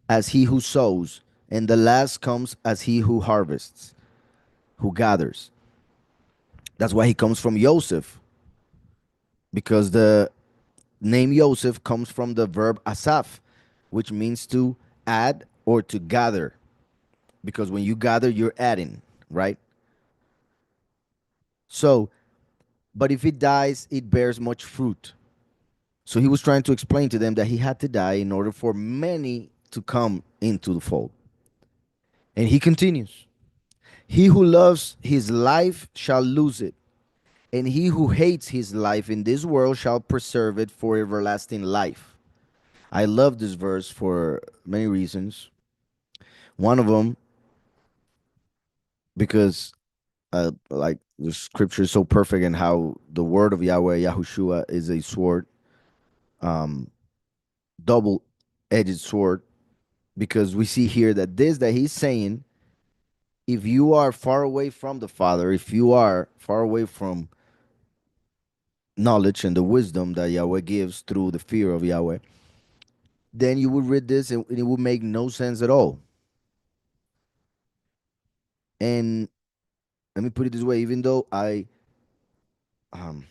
as he who sows, and the last comes as he who harvests, who gathers. That's why he comes from Joseph, because the name Joseph comes from the verb asaph, which means to add or to gather. Because when you gather, you're adding, right? So, but if it dies, it bears much fruit. So he was trying to explain to them that he had to die in order for many to come into the fold. And he continues, he who loves his life shall lose it, and he who hates his life in this world shall preserve it for everlasting life. I love this verse for many reasons. One of them, because like the scripture is so perfect, and how the word of Yahweh, Yahushua, is a sword, um, double-edged sword, because we see here that this that he's saying, if you are far away from the Father, if you are far away from knowledge and the wisdom that Yahweh gives through the fear of Yahweh, then you would read this and it would make no sense at all. And let me put it this way, even though um,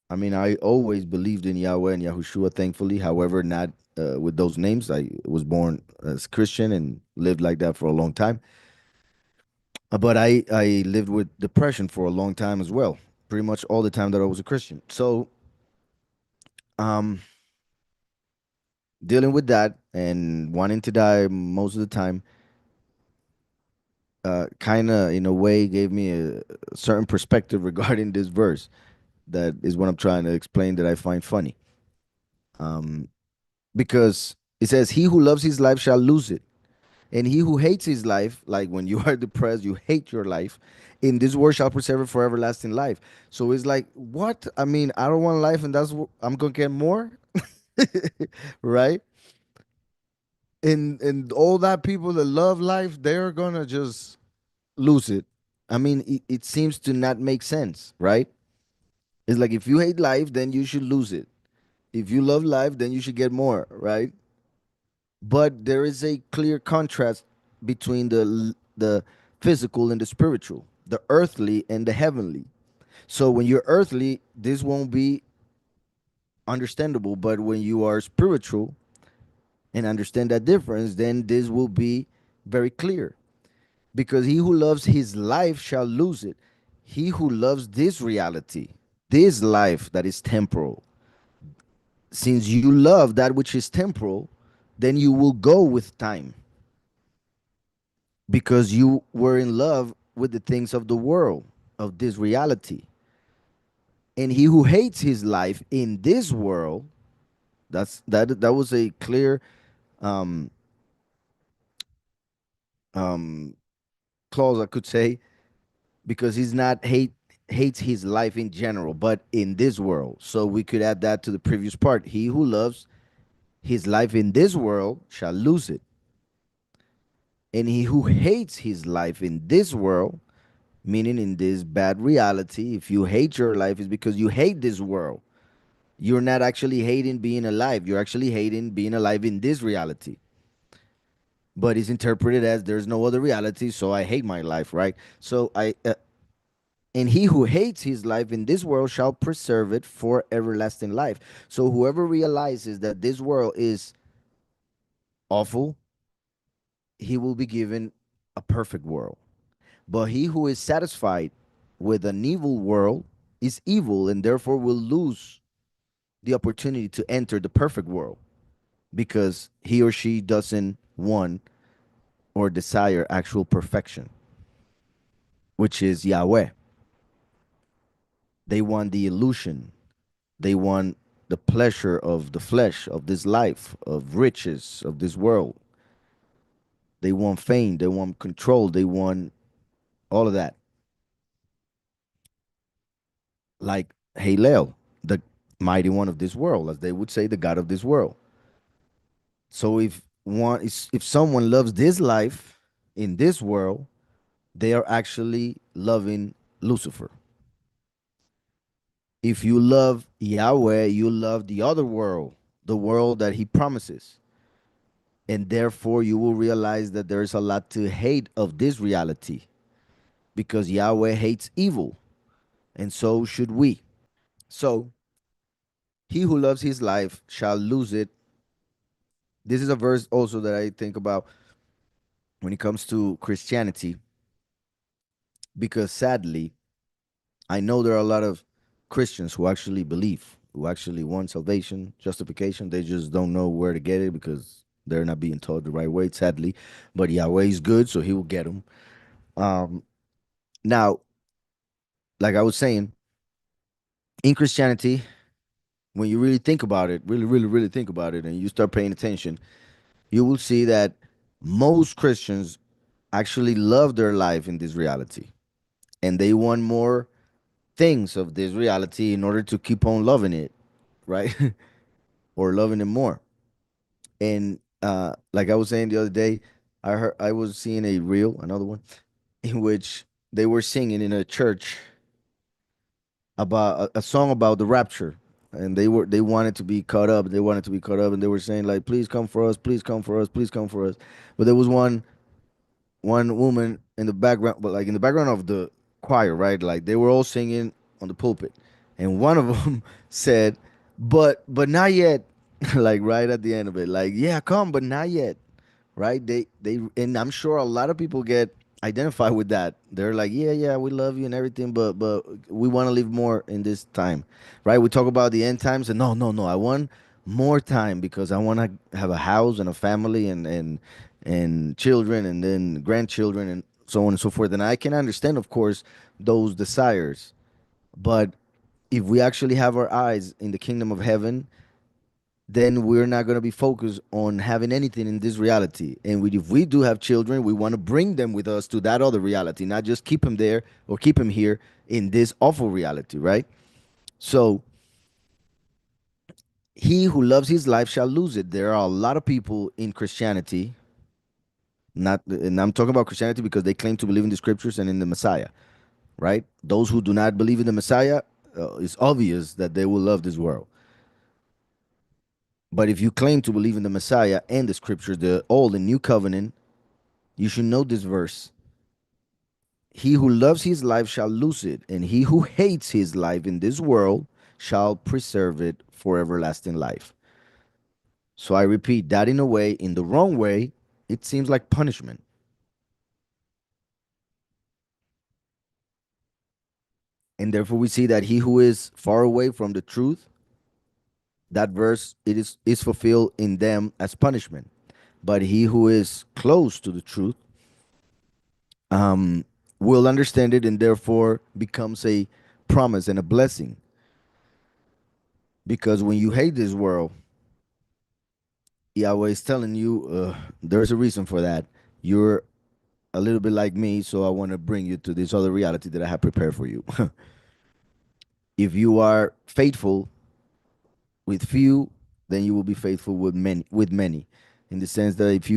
I mean, I always believed in Yahweh and Yahushua, thankfully. However, not with those names. I was born as Christian and lived like that for a long time. But I lived with depression for a long time as well, pretty much all the time that I was a Christian. So um, dealing with that and wanting to die most of the time, kind of in a way gave me a certain perspective regarding this verse. That is what I'm trying to explain that I find funny. Um, because it says, "He who loves his life shall lose it, and he who hates his life, like when you are depressed, you hate your life, in this world shall preserve it for everlasting life." So it's like, what? I mean, I don't want life, and I'm gonna get more, right? And all that people that love life, they're gonna just lose it. I mean, it seems to not make sense, right? It's like if you hate life, then you should lose it. If you love life, then you should get more, right? But there is a clear contrast between the physical and the spiritual, the earthly and the heavenly. So when you're earthly, this won't be understandable, but when you are spiritual and understand that difference, then this will be very clear. Because he who loves his life shall lose it. He who loves this reality, this life that is temporal, since you love that which is temporal, then you will go with time because you were in love with the things of the world, of this reality. And he who hates his life in this world, that was a clear um, um, clause, I could say, because he's not hates his life in general, but in this world. So we could add that to the previous part. He who loves his life in this world shall lose it. And he who hates his life in this world, meaning in this bad reality, if you hate your life, is because you hate this world. You're not actually hating being alive. You're actually hating being alive in this reality. But it's interpreted as there's no other reality, so I hate my life, right? So and he who hates his life in this world shall preserve it for everlasting life. So whoever realizes that this world is awful, he will be given a perfect world. But he who is satisfied with an evil world is evil and therefore will lose the opportunity to enter the perfect world because he or she doesn't want or desire actual perfection, which is Yahweh. They want the illusion, they want the pleasure of the flesh, of this life, of riches, of this world. They want fame, they want control, they want all of that. Like Halel, the mighty one of this world, as they would say, the God of this world. So if someone loves this life in this world, they are actually loving Lucifer. If you love Yahweh, you love the other world, the world that he promises. And therefore you will realize that there's a lot to hate of this reality because Yahweh hates evil, and so should we. So he who loves his life shall lose it. This is a verse also that I think about when it comes to Christianity, because sadly, I know there are a lot of Christians who actually believe, who actually want salvation, justification. They just don't know where to get it because they're not being taught the right way, sadly. But Yahweh is good, so he will get them. Um, Now, like I was saying, in Christianity, when you really think about it, really, really, really think about it, and you start paying attention, you will see that most Christians actually love their life in this reality. And they want more things of this reality in order to keep on loving it, right? Or loving it more. And like I was saying the other day, I was seeing a reel, another one, in which they were singing in a church about a song about the rapture, and they wanted to be caught up. They wanted to be caught up, and they were saying like, "Please come for us, please come for us, please come for us." But there was one woman in the background, but like in the background of the choir, right? Like they were all singing on the pulpit, and one of them said, "But not yet." Like right at the end of it, like, "Yeah, come, but not yet." Right? And I'm sure a lot of people get identified with that. They're like, "Yeah, yeah, we love you and everything, but we want to live more in this time." Right? We talk about the end times, and no, no, no. I want more time because I want to have a house and a family and children and then grandchildren and so on and so forth. And I can understand, of course, those desires. But if we actually have our eyes in the kingdom of heaven, then we're not going to be focused on having anything in this reality. And if we do have children, we want to bring them with us to that other reality, not just keep them there or keep them here in this awful reality, right? So he who loves his life shall lose it. There are a lot of people in Christianity, not, and I'm talking about Christianity because they claim to believe in the scriptures and in the Messiah, right? Those who do not believe in the Messiah, it's obvious that they will love this world. But if you claim to believe in the Messiah and the scriptures, the old and new covenant, you should know this verse. He who loves his life shall lose it, and he who hates his life in this world shall preserve it for everlasting life. So I repeat that in a way, in the wrong way, it seems like punishment. And therefore we see that he who is far away from the truth, that verse it is fulfilled in them as punishment. But he who is close to the truth um, will understand it and therefore becomes a promise and a blessing. Because when you hate this world, Yahweh is telling you there's a reason for that. You're a little bit like me, so I want to bring you to this other reality that I have prepared for you. If you are faithful with few, then you will be faithful with many. With many, in the sense that if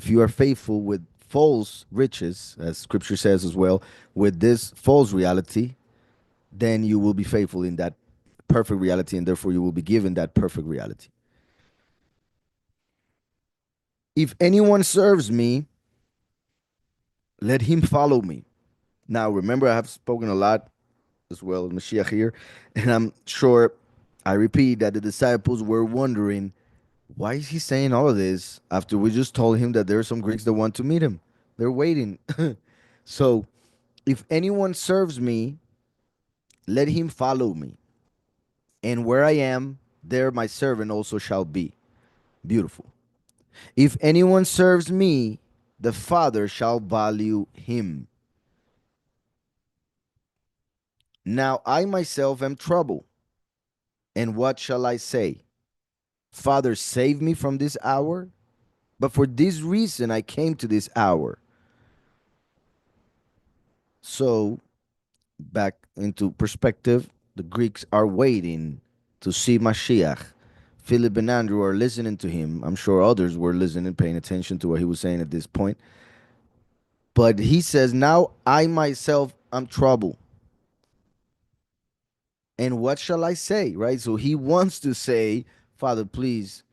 you are faithful with false riches, as Scripture says as well, with this false reality, then you will be faithful in that perfect reality, and therefore you will be given that perfect reality. If anyone serves me, let him follow me. Now, remember, I have spoken a lot as well as Mashiach here, and I'm sure I repeat that the disciples were wondering, why is he saying all of this after we just told him that there are some Greeks that want to meet him? They're waiting. So, if anyone serves me, let him follow me. And where I am, there my servant also shall be. Beautiful. If anyone serves me, the Father shall value him. Now I myself am troubled. And what shall I say? Father, save me from this hour? But for this reason I came to this hour. So, back into perspective, the Greeks are waiting to see Mashiach. Philip and Andrew are listening to him. I'm sure others were listening, paying attention to what he was saying at this point. But he says, now I myself am troubled. And what shall I say? Right? So he wants to say, Father, please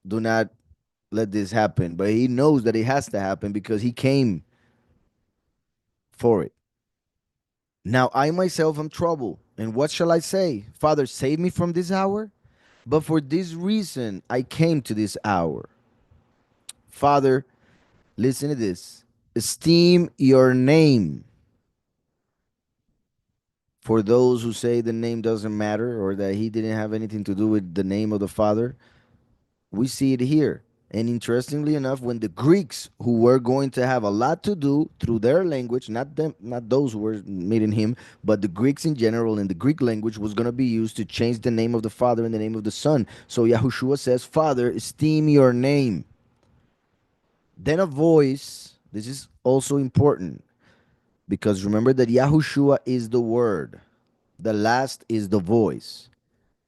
do not let this happen. But he knows that it has to happen because he came for it. Now I myself am troubled. And what shall I say? Father, save me from this hour? But for this reason I came to this hour. Father, listen to this. Esteem your name. For those who say the name doesn't matter or that he didn't have anything to do with the name of the Father, we see it here. And interestingly enough, when the Greeks, who were going to have a lot to do through their language, not them, not those who were meeting him, but the Greeks in general, in the Greek language was going to be used to change the name of the Father and the name of the Son. So Yahushua says, Father, esteem your name. Then a voice, this is also important because remember that Yahushua is the word. The last is the voice.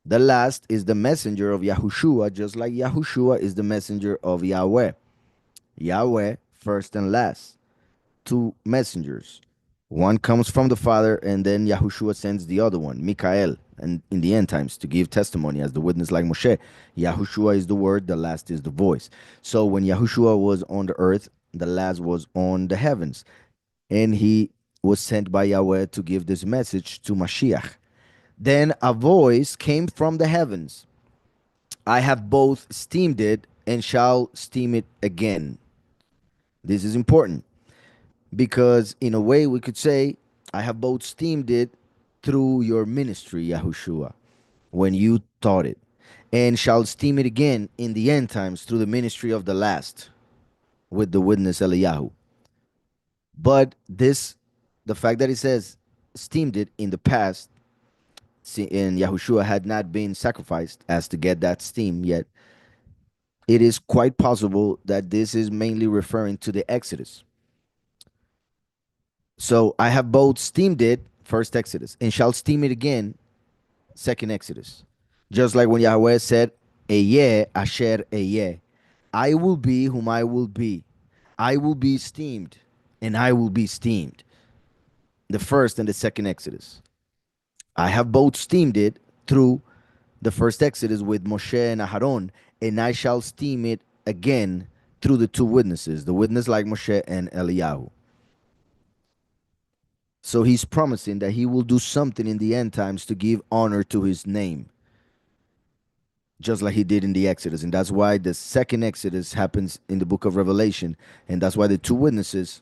The last is the messenger of Yahushua, just like Yahushua is the messenger of Yahweh. Yahweh, first and last. Two messengers. One comes from the Father, and then Yahushua sends the other one, Mikael, and in the end times to give testimony as the witness like Moshe. Yahushua is the word, the last is the voice. So when Yahushua was on the earth, the last was on the heavens. And he was sent by Yahweh to give this message to Mashiach. Then a voice came from the heavens. I have both steamed it and shall steam it again. This is important because, in a way, we could say, I have both steamed it through your ministry, Yahushua, when you taught it. and shall esteem it again in the end times through the ministry of the last with the witness Eliyahu. But this, the fact that it says esteemed it in the past, and Yahushua had not been sacrificed as to get that steam yet, it is quite possible that this is mainly referring to the Exodus. So I have both steamed it, first Exodus, and shall steam it again, second Exodus. Just like when Yahweh said, Eyeh asher eyeh, I will be whom I will be. I will be steamed, and I will be steamed. The first and the second Exodus. I have both steamed it through the first Exodus with Moshe and Aharon, and I shall steam it again through the two witnesses, the witness like Moshe and Eliyahu. So he's promising that he will do something in the end times to give honor to his name, just like he did in the Exodus. And that's why the second Exodus happens in the book of Revelation. And that's why the two witnesses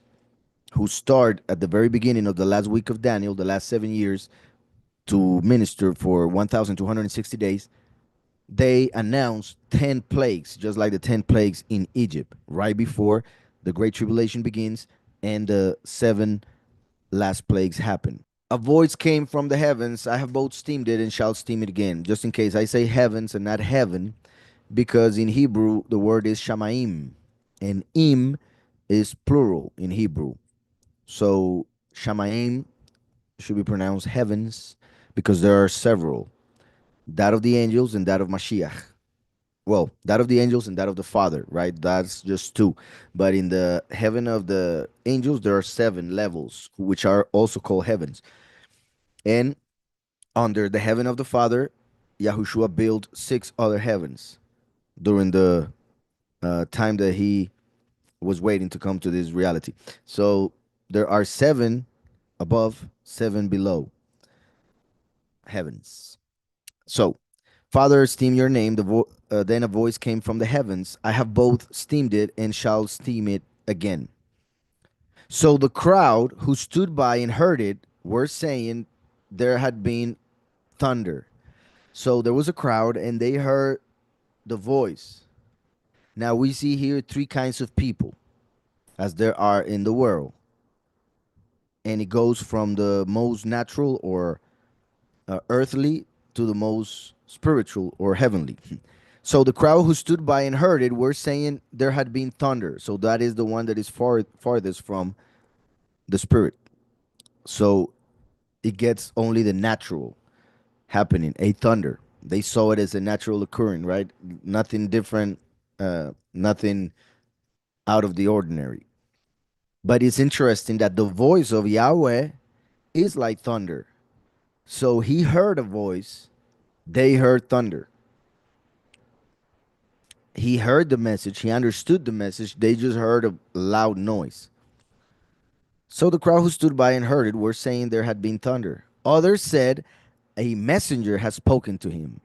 who start at the very beginning of the last week of Daniel, the last 7 years, to minister for 1,260 days, they announced 10 plagues, just like the 10 plagues in Egypt, right before the Great Tribulation begins and the seven last plagues happen. A voice came from the heavens. I have both steamed it and shall steam it again. Just in case I say heavens and not heaven, because in Hebrew the word is shamaim, and im is plural in Hebrew. So shamaim should be pronounced heavens because there are several. That of the angels and that of Mashiach. Well, that of the angels and that of the Father, right? That's just two. But in the heaven of the angels, there are seven levels, which are also called heavens. And under the heaven of the Father, Yahushua built six other heavens during the time that he was waiting to come to this reality. So there are seven above, seven below heavens. So, Father, esteem your name. Then a voice came from the heavens. I have both steamed it and shall steam it again. So the crowd who stood by and heard it were saying there had been thunder. So there was a crowd and they heard the voice. Now we see here three kinds of people as there are in the world. And it goes from the most natural or earthly to the most spiritual or heavenly. So the crowd who stood by and heard it were saying there had been thunder. So that is the one that is farthest from the spirit. So it gets only the natural happening, a thunder. They saw it as a natural occurring, right? Nothing different, nothing out of the ordinary. But it's interesting that the voice of Yahweh is like thunder. So he heard a voice, they heard thunder. He heard the message, he understood the message, they just heard a loud noise. So the crowd who stood by and heard it were saying there had been thunder. Others said, a messenger has spoken to him.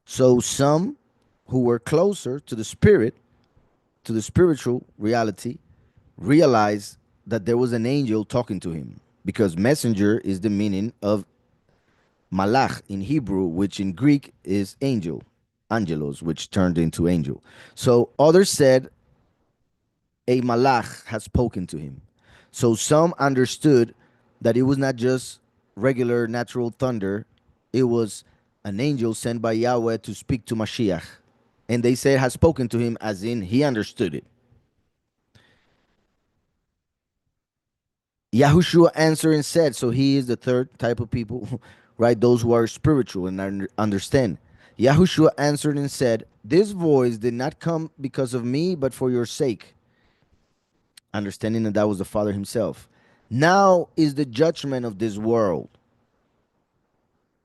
So some who were closer to the spirit, to the spiritual reality, realized that there was an angel talking to him because messenger is the meaning of malach in Hebrew, which in Greek is angel, angelos, which turned into angel. So others said a malach has spoken to him. So some understood that it was not just regular natural thunder, it was an angel sent by Yahweh to speak to Mashiach. And they said has spoken to him as in he understood it. Yahushua answered and said, so he is the third type of people, right? Those who are spiritual and understand. Yahushua answered and said, this voice did not come because of me, but for your sake. Understanding that that was the Father himself. Now is the judgment of this world.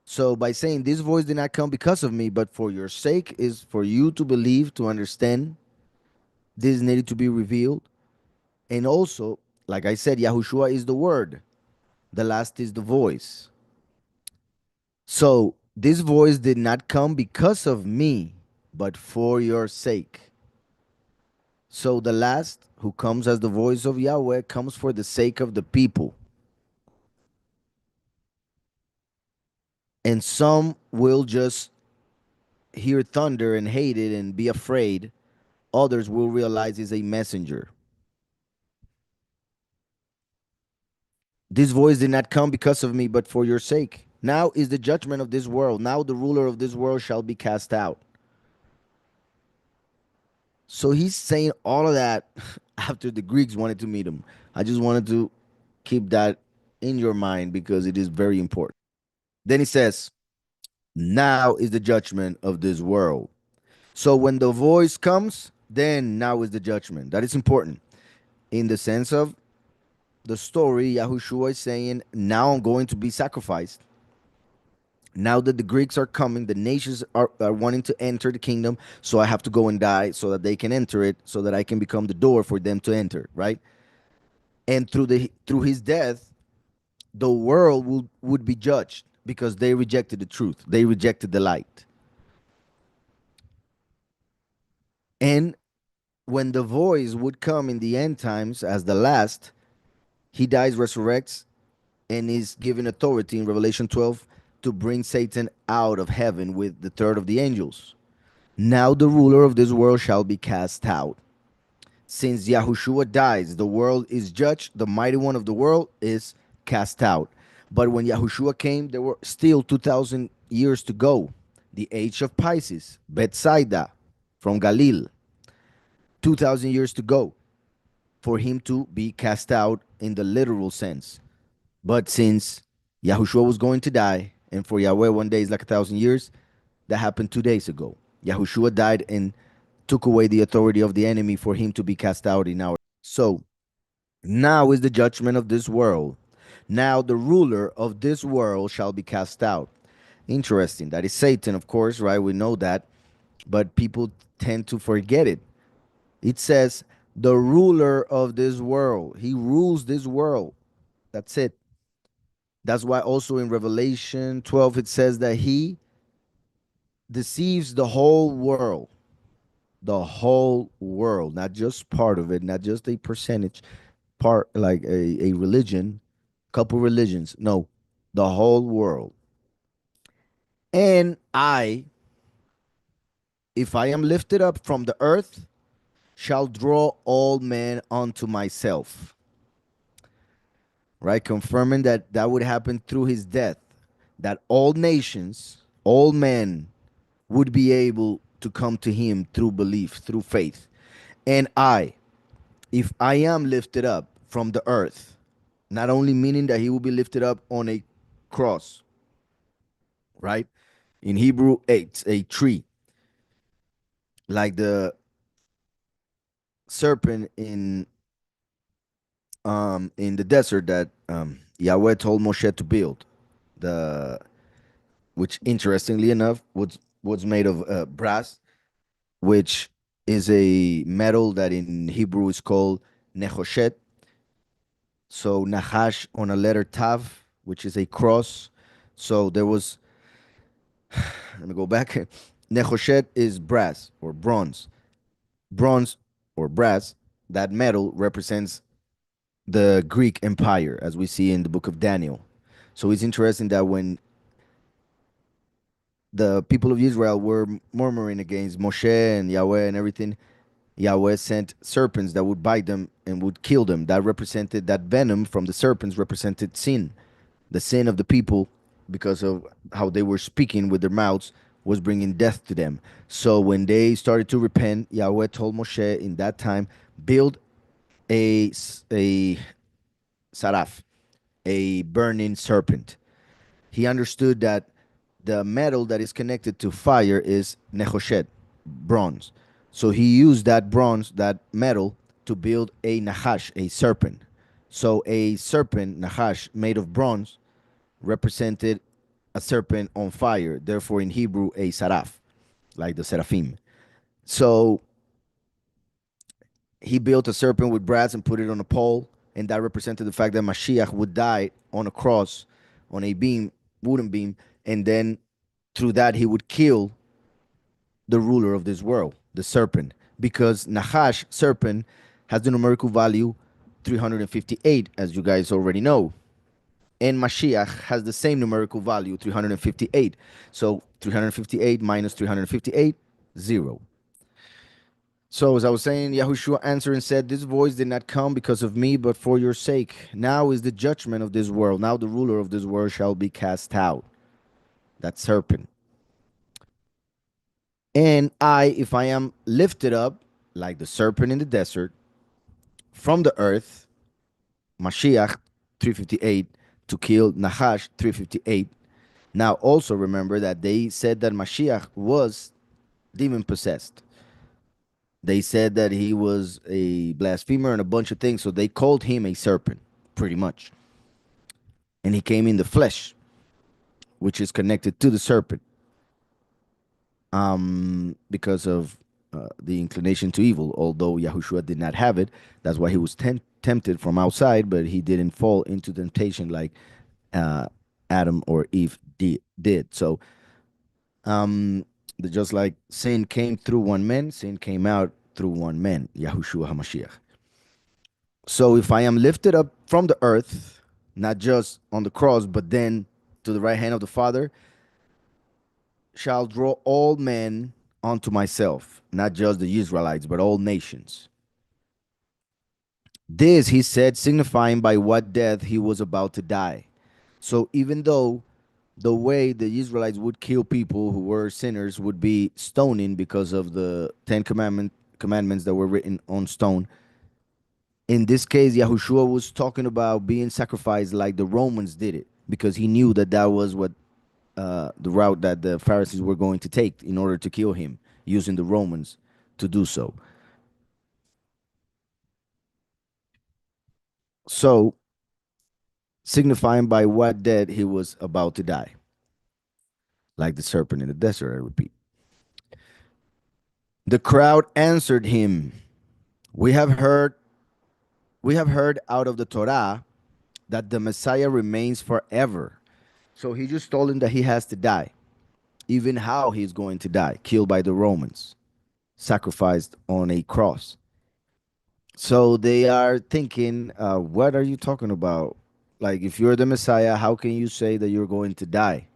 So by saying this voice did not come because of me, but for your sake, is for you to believe, to understand. This needed to be revealed. And also, like I said, Yahushua is the word. The last is the voice. So this voice did not come because of me, but for your sake. So the last, who comes as the voice of Yahweh, comes for the sake of the people. And some will just hear thunder and hate it and be afraid, others will realize is a messenger. This voice did not come because of me, but for your sake. Now is the judgment of this world. Now the ruler of this world shall be cast out. So he's saying all of that after the Greeks wanted to meet him. I just wanted to keep that in your mind because it is very important. Then he says, now is the judgment of this world. So when the voice comes, then now is the judgment. That is important in the sense of the story. Yahushua is saying, now I'm going to be sacrificed. Now that the Greeks are coming, the nations are wanting to enter the kingdom, so I have to go and die so that they can enter it, so that I can become the door for them to enter, right? And through his death, the world would be judged because they rejected the truth. They rejected the light. And when the voice would come in the end times as the last, he dies, resurrects, and is given authority in Revelation 12 to bring Satan out of heaven with the third of the angels. Now the ruler of this world shall be cast out. Since Yahushua dies, the world is judged, the mighty one of the world is cast out. But when Yahushua came, there were still 2,000 years to go. The age of Pisces, Bethsaida from Galil, 2,000 years to go for him to be cast out in the literal sense. But since Yahushua was going to die, and for Yahweh 1 day is like 1,000 years, that happened 2 days ago. Yahushua died and took away the authority of the enemy for him to be cast out in our. So now is the judgment of this world. Now the ruler of this world shall be cast out. Interesting. That is Satan, of course, right? We know that. But people tend to forget it. It says, the ruler of this world. He rules this world. That's it. That's why also in Revelation 12 it says that he deceives the whole world. The whole world, not just part of it, not just a percentage part, like a religion, couple religions. No, the whole world. And I, if I am lifted up from the earth, shall draw all men unto myself. Right? Confirming that that would happen through his death, that all nations, all men would be able to come to him through belief, through faith. And I, if I am lifted up from the earth, not only meaning that he will be lifted up on a cross, right? In Hebrew, it's a tree, like the serpent in the desert that Yahweh told Moshe to build, the which interestingly enough was made of brass, which is a metal that in Hebrew is called nechoshet. So nahash on a letter tav, which is a cross. So there was, let me go back. Nechoshet is brass or bronze. Bronze or brass, that metal represents the Greek Empire, as we see in the book of Daniel. So it's interesting that when the people of Israel were murmuring against Moshe and Yahweh and everything, Yahweh sent serpents that would bite them and would kill them. That represented, that venom from the serpents represented sin. The sin of the people, because of how they were speaking with their mouths, was bringing death to them. So when they started to repent, Yahweh told Moshe in that time, build a saraf, a burning serpent. He understood that the metal that is connected to fire is nechoshet, bronze. So he used that bronze, that metal, to build a nahash, a serpent. So a serpent, nahash, made of bronze, represented a serpent on fire. Therefore, in Hebrew, a saraf, like the seraphim. So he built a serpent with brass and put it on a pole, and that represented the fact that Mashiach would die on a cross, on a beam, wooden beam, and then through that he would kill the ruler of this world, the serpent, because Nahash, serpent, has the numerical value 358, as you guys already know. and Mashiach has the same numerical value, 358. So 358 minus 358, 0. So as I was saying, Yahushua answered and said, this voice did not come because of me, but for your sake. Now is the judgment of this world. Now the ruler of this world shall be cast out. That serpent. And I, if I am lifted up like the serpent in the desert from the earth, Mashiach 358, to kill Nahash 358. Now also remember that they said that Mashiach was demon possessed. They said that he was a blasphemer and a bunch of things, so they called him a serpent, pretty much. And he came in the flesh, which is connected to the serpent, because of the inclination to evil. Although Yahushua did not have it, that's why he was tempted from outside, but he didn't fall into temptation like uh, Adam or Eve did. So, just like sin came through one man, sin came out through one man, Yahushua HaMashiach. So if I am lifted up from the earth, not just on the cross, but then to the right hand of the Father, shall draw all men unto myself, not just the Israelites, but all nations. This he said, signifying by what death he was about to die. So even though the way the Israelites would kill people who were sinners would be stoning because of the commandments that were written on stone, in this case, Yahushua was talking about being sacrificed like the Romans did it, because he knew that that was what the route that the Pharisees were going to take in order to kill him, using the Romans to do so. So, signifying by what death he was about to die, like the serpent in the desert, I repeat. The crowd answered him, "We have heard, we have heard out of the Torah that the Messiah remains forever." So he just told him that he has to die, even how he's going to die, killed by the Romans, sacrificed on a cross. So they are thinking, what are you talking about? Like, if you're the Messiah, how can you say that you're going to die?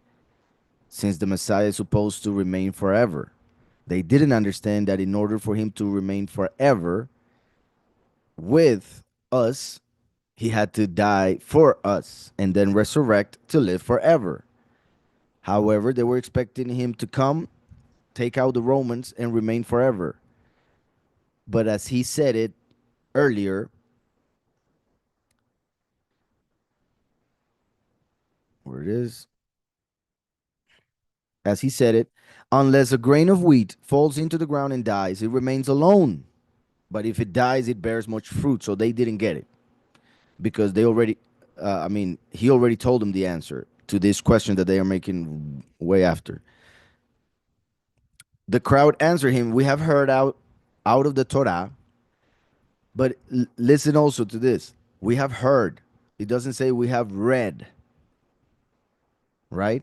Since the Messiah is supposed to remain forever. They didn't understand that in order for him to remain forever with us, he had to die for us and then resurrect to live forever. However, they were expecting him to come, take out the Romans, and remain forever. But as he said it earlier, where it is, as he said it, unless a grain of wheat falls into the ground and dies, it remains alone. But if it dies, it bears much fruit. So they didn't get it because they already, he already told them the answer to this question that they are making way after. The crowd answered him, "We have heard out of the Torah, but listen also to this. We have heard. It doesn't say we have read, right?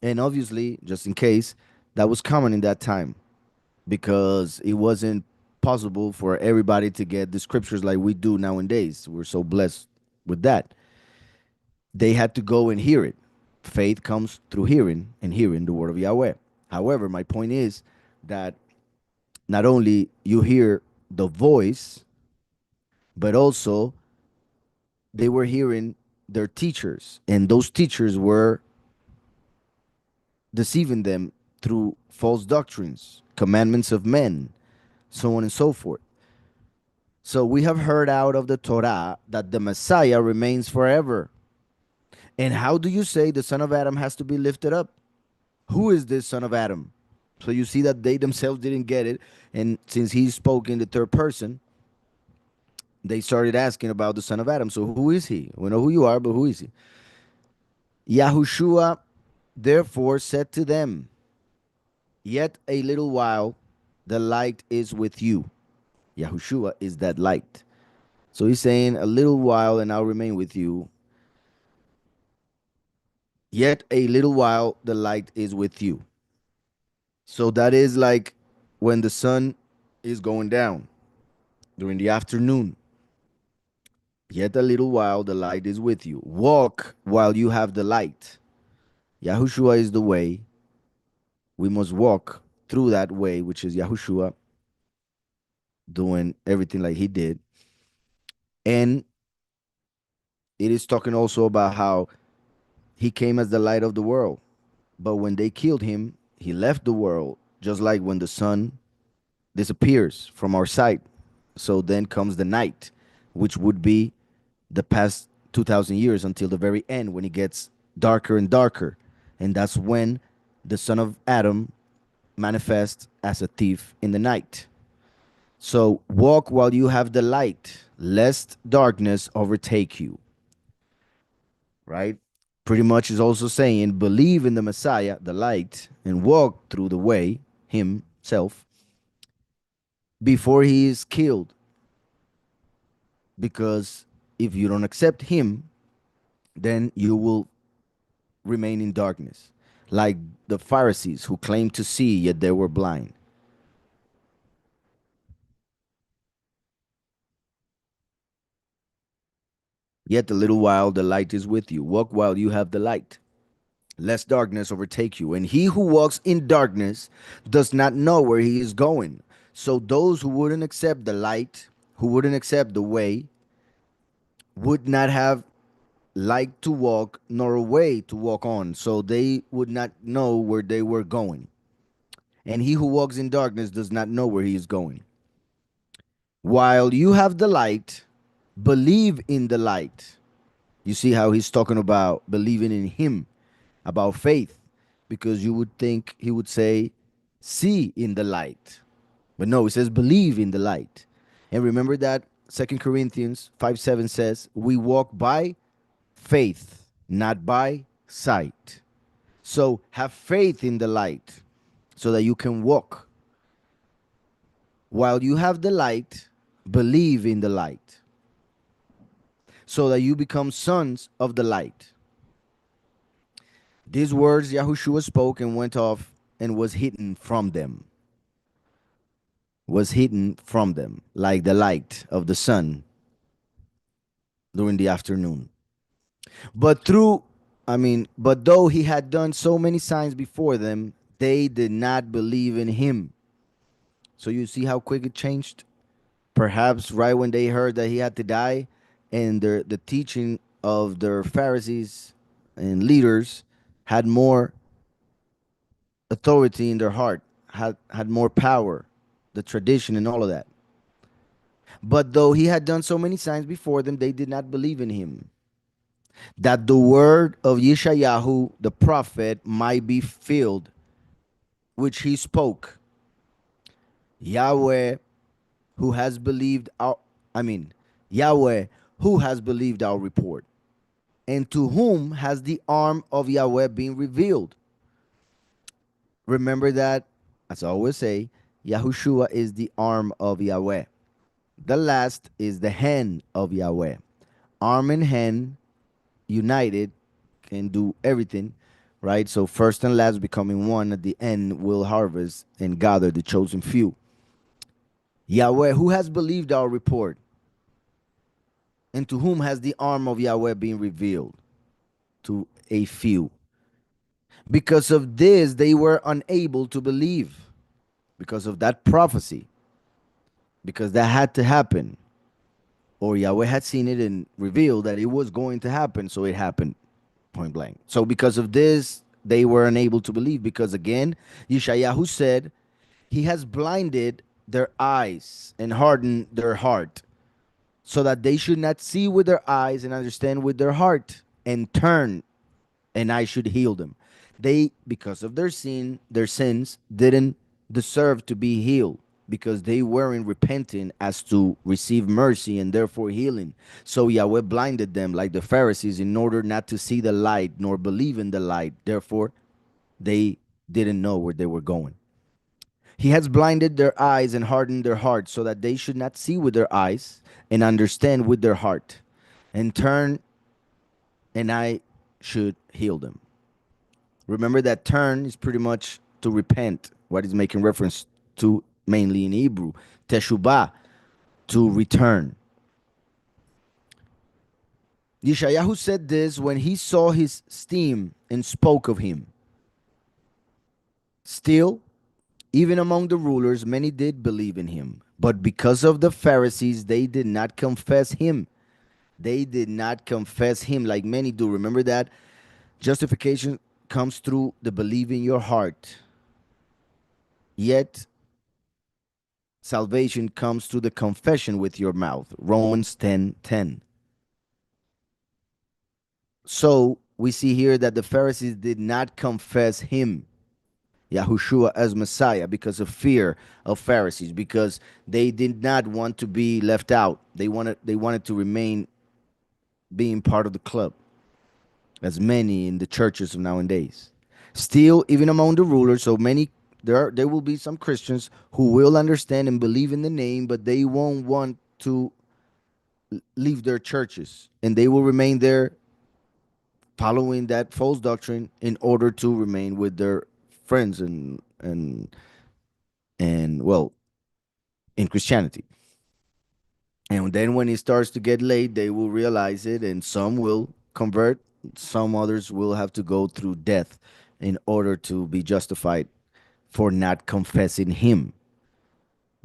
And obviously, just in case, that was common in that time because it wasn't possible for everybody to get the scriptures like we do nowadays. We're so blessed with that. They had to go and hear it. Faith comes through hearing, and hearing the word of Yahweh. However, my point is that not only you hear the voice, but also they were hearing their teachers, and those teachers were deceiving them through false doctrines, commandments of men, so on and so forth. So we have heard out of the Torah that the Messiah remains forever. And how do you say the son of Adam has to be lifted up? Who is this son of Adam? So you see that they themselves didn't get it. And since he spoke in the third person, they started asking about the son of Adam. So who is he? We know who you are, but who is he? Yahushua therefore said to them, "Yet a little while the light is with you." Yahushua is that light. So he's saying, a little while and I'll remain with you. Yet a little while the light is with you. So that is like when the sun is going down during the afternoon. Yet a little while the light is with you. Walk while you have the light. Yahushua is the way. We must walk through that way, which is Yahushua doing everything like he did. And it is talking also about how he came as the light of the world. But when they killed him, he left the world, just like when the sun disappears from our sight. So then comes the night, which would be the past 2,000 years until the very end when it gets darker and darker. And that's when the son of Adam manifests as a thief in the night. So walk while you have the light, lest darkness overtake you. Right? Pretty much is also saying believe in the Messiah, the light, and walk through the way himself before he is killed. Because if you don't accept him, then you will remain in darkness, like the Pharisees who claimed to see, yet they were blind. Yet a little while the light is with you. Walk while you have the light, lest darkness overtake you. And he who walks in darkness does not know where he is going. So those who wouldn't accept the light, who wouldn't accept the way, would not have light to walk nor a way to walk on. So they would not know where they were going. And he who walks in darkness does not know where he is going. While you have the light, believe in the light. You see how he's talking about believing in him, about faith, because you would think he would say, see in the light. But no, he says, believe in the light. And remember that 2 Corinthians 5:7 says, we walk by faith, not by sight. So have faith in the light so that you can walk. While you have the light, believe in the light so that you become sons of the light. These words Yahushua spoke and went off and was hidden from them. Was hidden from them, like the light of the sun during the afternoon. But but though he had done so many signs before them, they did not believe in him. So you see how quick it changed? Perhaps right when they heard that he had to die, and the teaching of their Pharisees and leaders had more authority in their heart, had more power, the tradition and all of that. But though he had done so many signs before them, they did not believe in him. That the word of Yeshayahu, the prophet, might be filled, which he spoke. Yahweh, who has believed our, I mean, Yahweh, who has believed our report, and to whom has the arm of Yahweh been revealed. Remember that, as I always say, Yahushua is the arm of Yahweh. The last is the hand of Yahweh. Arm and hand united can do everything, right? So first and last becoming one at the end will harvest and gather the chosen few. Yahweh, who has believed our report, and to whom has the arm of Yahweh been revealed? To a few. Because of this, they were unable to believe, because of that prophecy, because that had to happen. Or Yahweh had seen it and revealed that it was going to happen, so it happened point blank. So because of this, they were unable to believe, because again, Yeshayahu said, he has blinded their eyes and hardened their heart, so that they should not see with their eyes and understand with their heart and turn, and I should heal them. They, because of their sins, didn't deserve to be healed, because they weren't repenting as to receive mercy and therefore healing. So Yahweh blinded them like the Pharisees in order not to see the light nor believe in the light. Therefore, they didn't know where they were going. He has blinded their eyes and hardened their hearts, so that they should not see with their eyes and understand with their heart and turn, and I should heal them. Remember that turn is pretty much to repent, what is making reference to mainly in Hebrew. Teshubah, to return. Yeshayahu said this when he saw his steam and spoke of him. Still, even among the rulers, many did believe in him. But because of the Pharisees, they did not confess him. They did not confess him like many do. Remember that justification comes through the belief in your heart. Yet salvation comes through the confession with your mouth. Romans 10:10. So we see here that the Pharisees did not confess him, Yahushua, as Messiah because of fear of Pharisees, because they did not want to be left out. They wanted to remain being part of the club, as many in the churches of nowadays. Still, even among the rulers, so many there will be some Christians who will understand and believe in the name, but they won't want to leave their churches, and they will remain there following that false doctrine in order to remain with their friends and well, in Christianity. And then when it starts to get late, they will realize it, and some will convert. Some others will have to go through death in order to be justified for not confessing him,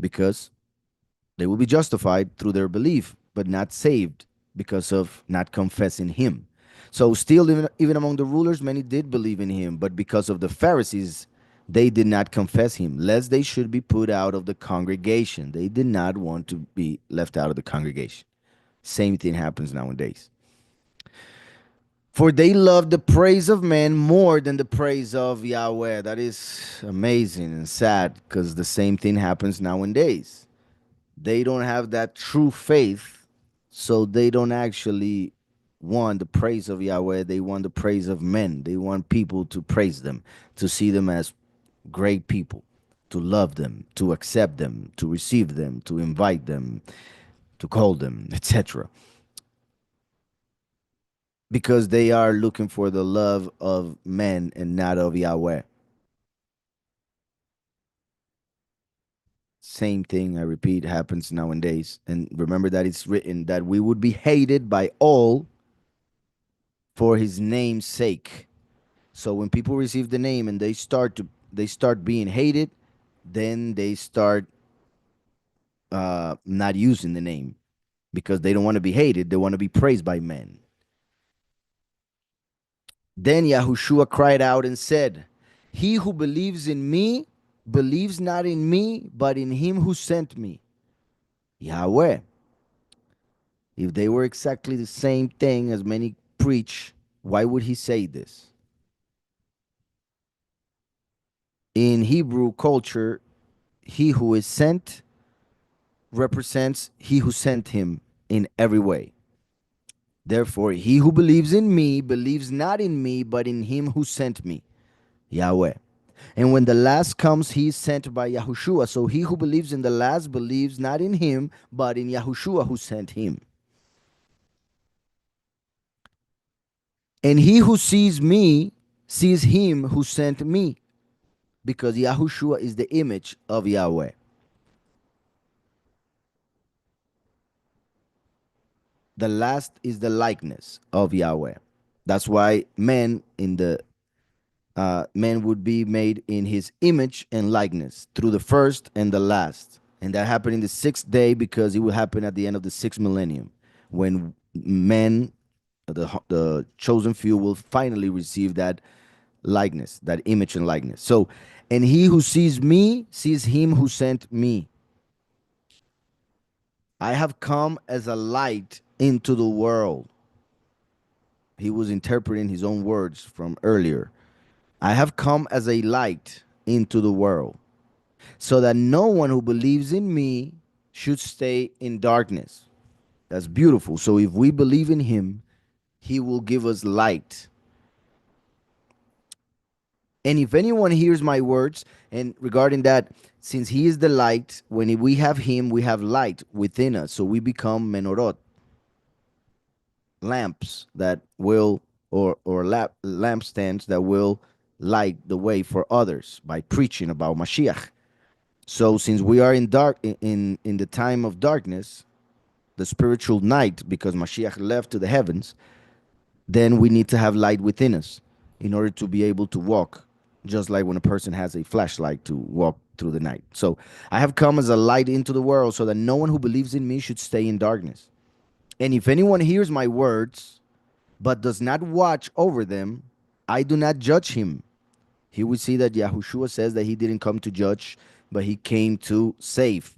because they will be justified through their belief, but not saved because of not confessing him. So, still, even among the rulers, many did believe in him, but because of the Pharisees, they did not confess him, lest they should be put out of the congregation. They did not want to be left out of the congregation. Same thing happens nowadays. For they love the praise of man more than the praise of Yahweh. That is amazing and sad because the same thing happens nowadays. They don't have that true faith, so they don't actually want the praise of Yahweh. They want the praise of men. They want people to praise them, to see them as great people, to love them, to accept them, to receive them, to invite them, to call them, etc. Because they are looking for the love of men and not of Yahweh. Same thing, I repeat, happens nowadays. And remember that it's written that we would be hated by all for his name's sake. So when people receive the name and they start being hated, then they start not using the name because they don't want to be hated. They want to be praised by men. Then Yahushua cried out and said, "He who believes in me believes not in me, but in him who sent me." Yahweh. If they were exactly the same thing as many preach, why would he say this? In Hebrew culture, he who is sent represents he who sent him in every way. Therefore, he who believes in me believes not in me, but in him who sent me, Yahweh. And when the last comes, he is sent by Yahushua. So he who believes in the last believes not in him, but in Yahushua who sent him. And he who sees me sees him who sent me, because Yahushua is the image of Yahweh. The last is the likeness of Yahweh. That's why men would be made in his image and likeness through the first and the last. And that happened in the sixth day because it will happen at the end of the sixth millennium when men, the chosen few, will finally receive that likeness, that image and likeness. So, and he who sees me sees him who sent me. I have come as a light into the world. He was interpreting his own words from earlier. I have come as a light into the world, so that no one who believes in me should stay in darkness. That's beautiful. So if we believe in him, he will give us light. And if anyone hears my words, and regarding that, since he is the light, when we have him, we have light within us. So we become menorot, lamps that will, or lampstands that will light the way for others by preaching about Mashiach. So since we are in the time of darkness, the spiritual night, because Mashiach left to the heavens, then we need to have light within us in order to be able to walk, just like when a person has a flashlight to walk through the night. So I have come as a light into the world so that no one who believes in me should stay in darkness. And if anyone hears my words but does not watch over them, I do not judge him. Here we see that Yahushua says that he didn't come to judge, but he came to save.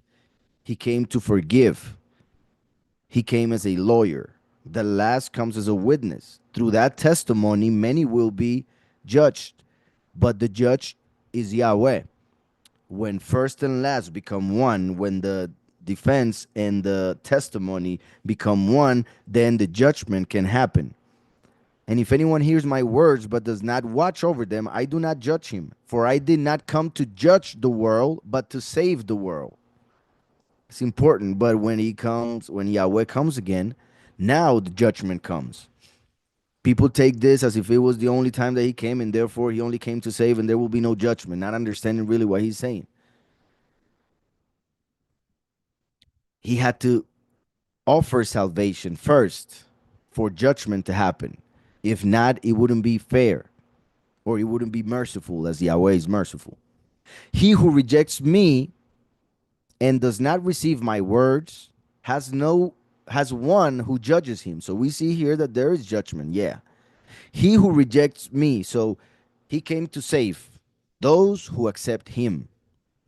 He came to forgive. He came as a lawyer. The last comes as a witness. Through that testimony, many will be judged, but the judge is Yahweh. When first and last become one, when the defense and the testimony become one, then the judgment can happen. And if anyone hears my words but does not watch over them, I do not judge him. For I did not come to judge the world, but to save the world. It's important. But when he comes, when Yahweh comes again, now the judgment comes. People take this as if it was the only time that he came, and therefore he only came to save, and there will be no judgment, not understanding really what he's saying. He had to offer salvation first for judgment to happen. If not, it wouldn't be fair, or it wouldn't be merciful as Yahweh is merciful. He who rejects me and does not receive my words has one who judges him. So we see here that there is judgment. Yeah. He who rejects me, so he came to save those who accept him,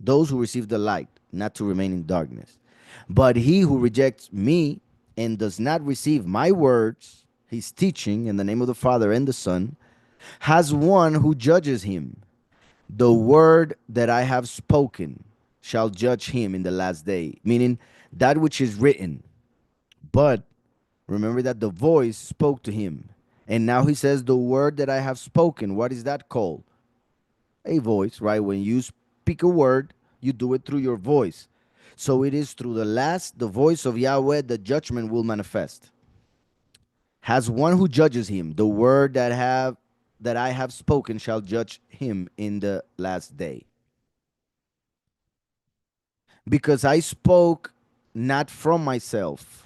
those who receive the light, not to remain in darkness. But he who rejects me and does not receive my words, his teaching in the name of the Father and the Son, has one who judges him. The word that I have spoken shall judge him in the last day, meaning that which is written. But remember that the voice spoke to him. And now he says, the word that I have spoken, what is that called? A voice, right? When you speak a word, you do it through your voice. So it is through the voice of Yahweh, the judgment will manifest. Has one who judges him. The word that I have spoken shall judge him in the last day. Because I spoke not from myself.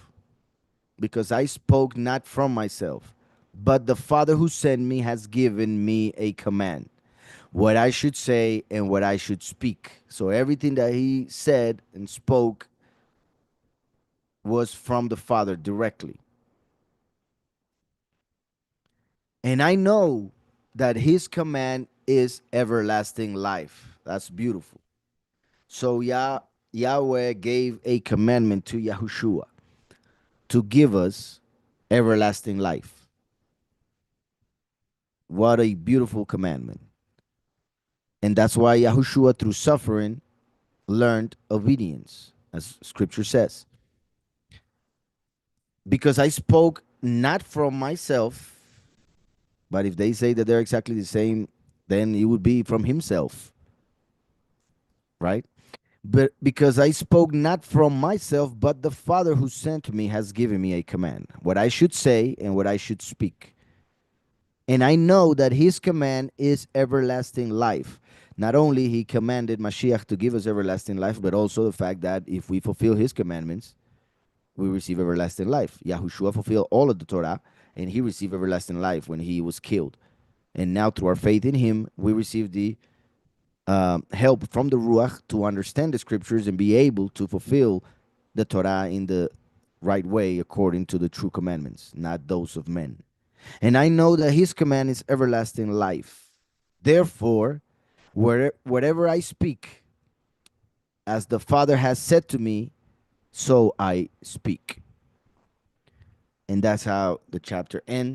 Because I spoke not from myself, but the Father who sent me has given me a command, what I should say and what I should speak. So everything that he said and spoke was from the Father directly. And I know that his command is everlasting life. That's beautiful. So Yahweh gave a commandment to Yahushua to give us everlasting life. What a beautiful commandment. And that's why Yahushua, through suffering, learned obedience, as scripture says. Because I spoke not from myself, but if they say that they're exactly the same, then it would be from himself, right? But because I spoke not from myself, but the Father who sent me has given me a command, what I should say and what I should speak. And I know that his command is everlasting life. Not only he commanded Mashiach to give us everlasting life, but also the fact that if we fulfill his commandments, we receive everlasting life. Yahushua fulfilled all of the Torah, and he received everlasting life when he was killed. And now through our faith in him, we receive the help from the Ruach to understand the scriptures and be able to fulfill the Torah in the right way according to the true commandments, not those of men. And I know that his command is everlasting life. Therefore, whatever I speak, as the Father has said to me, so I speak. And that's how the chapter ends.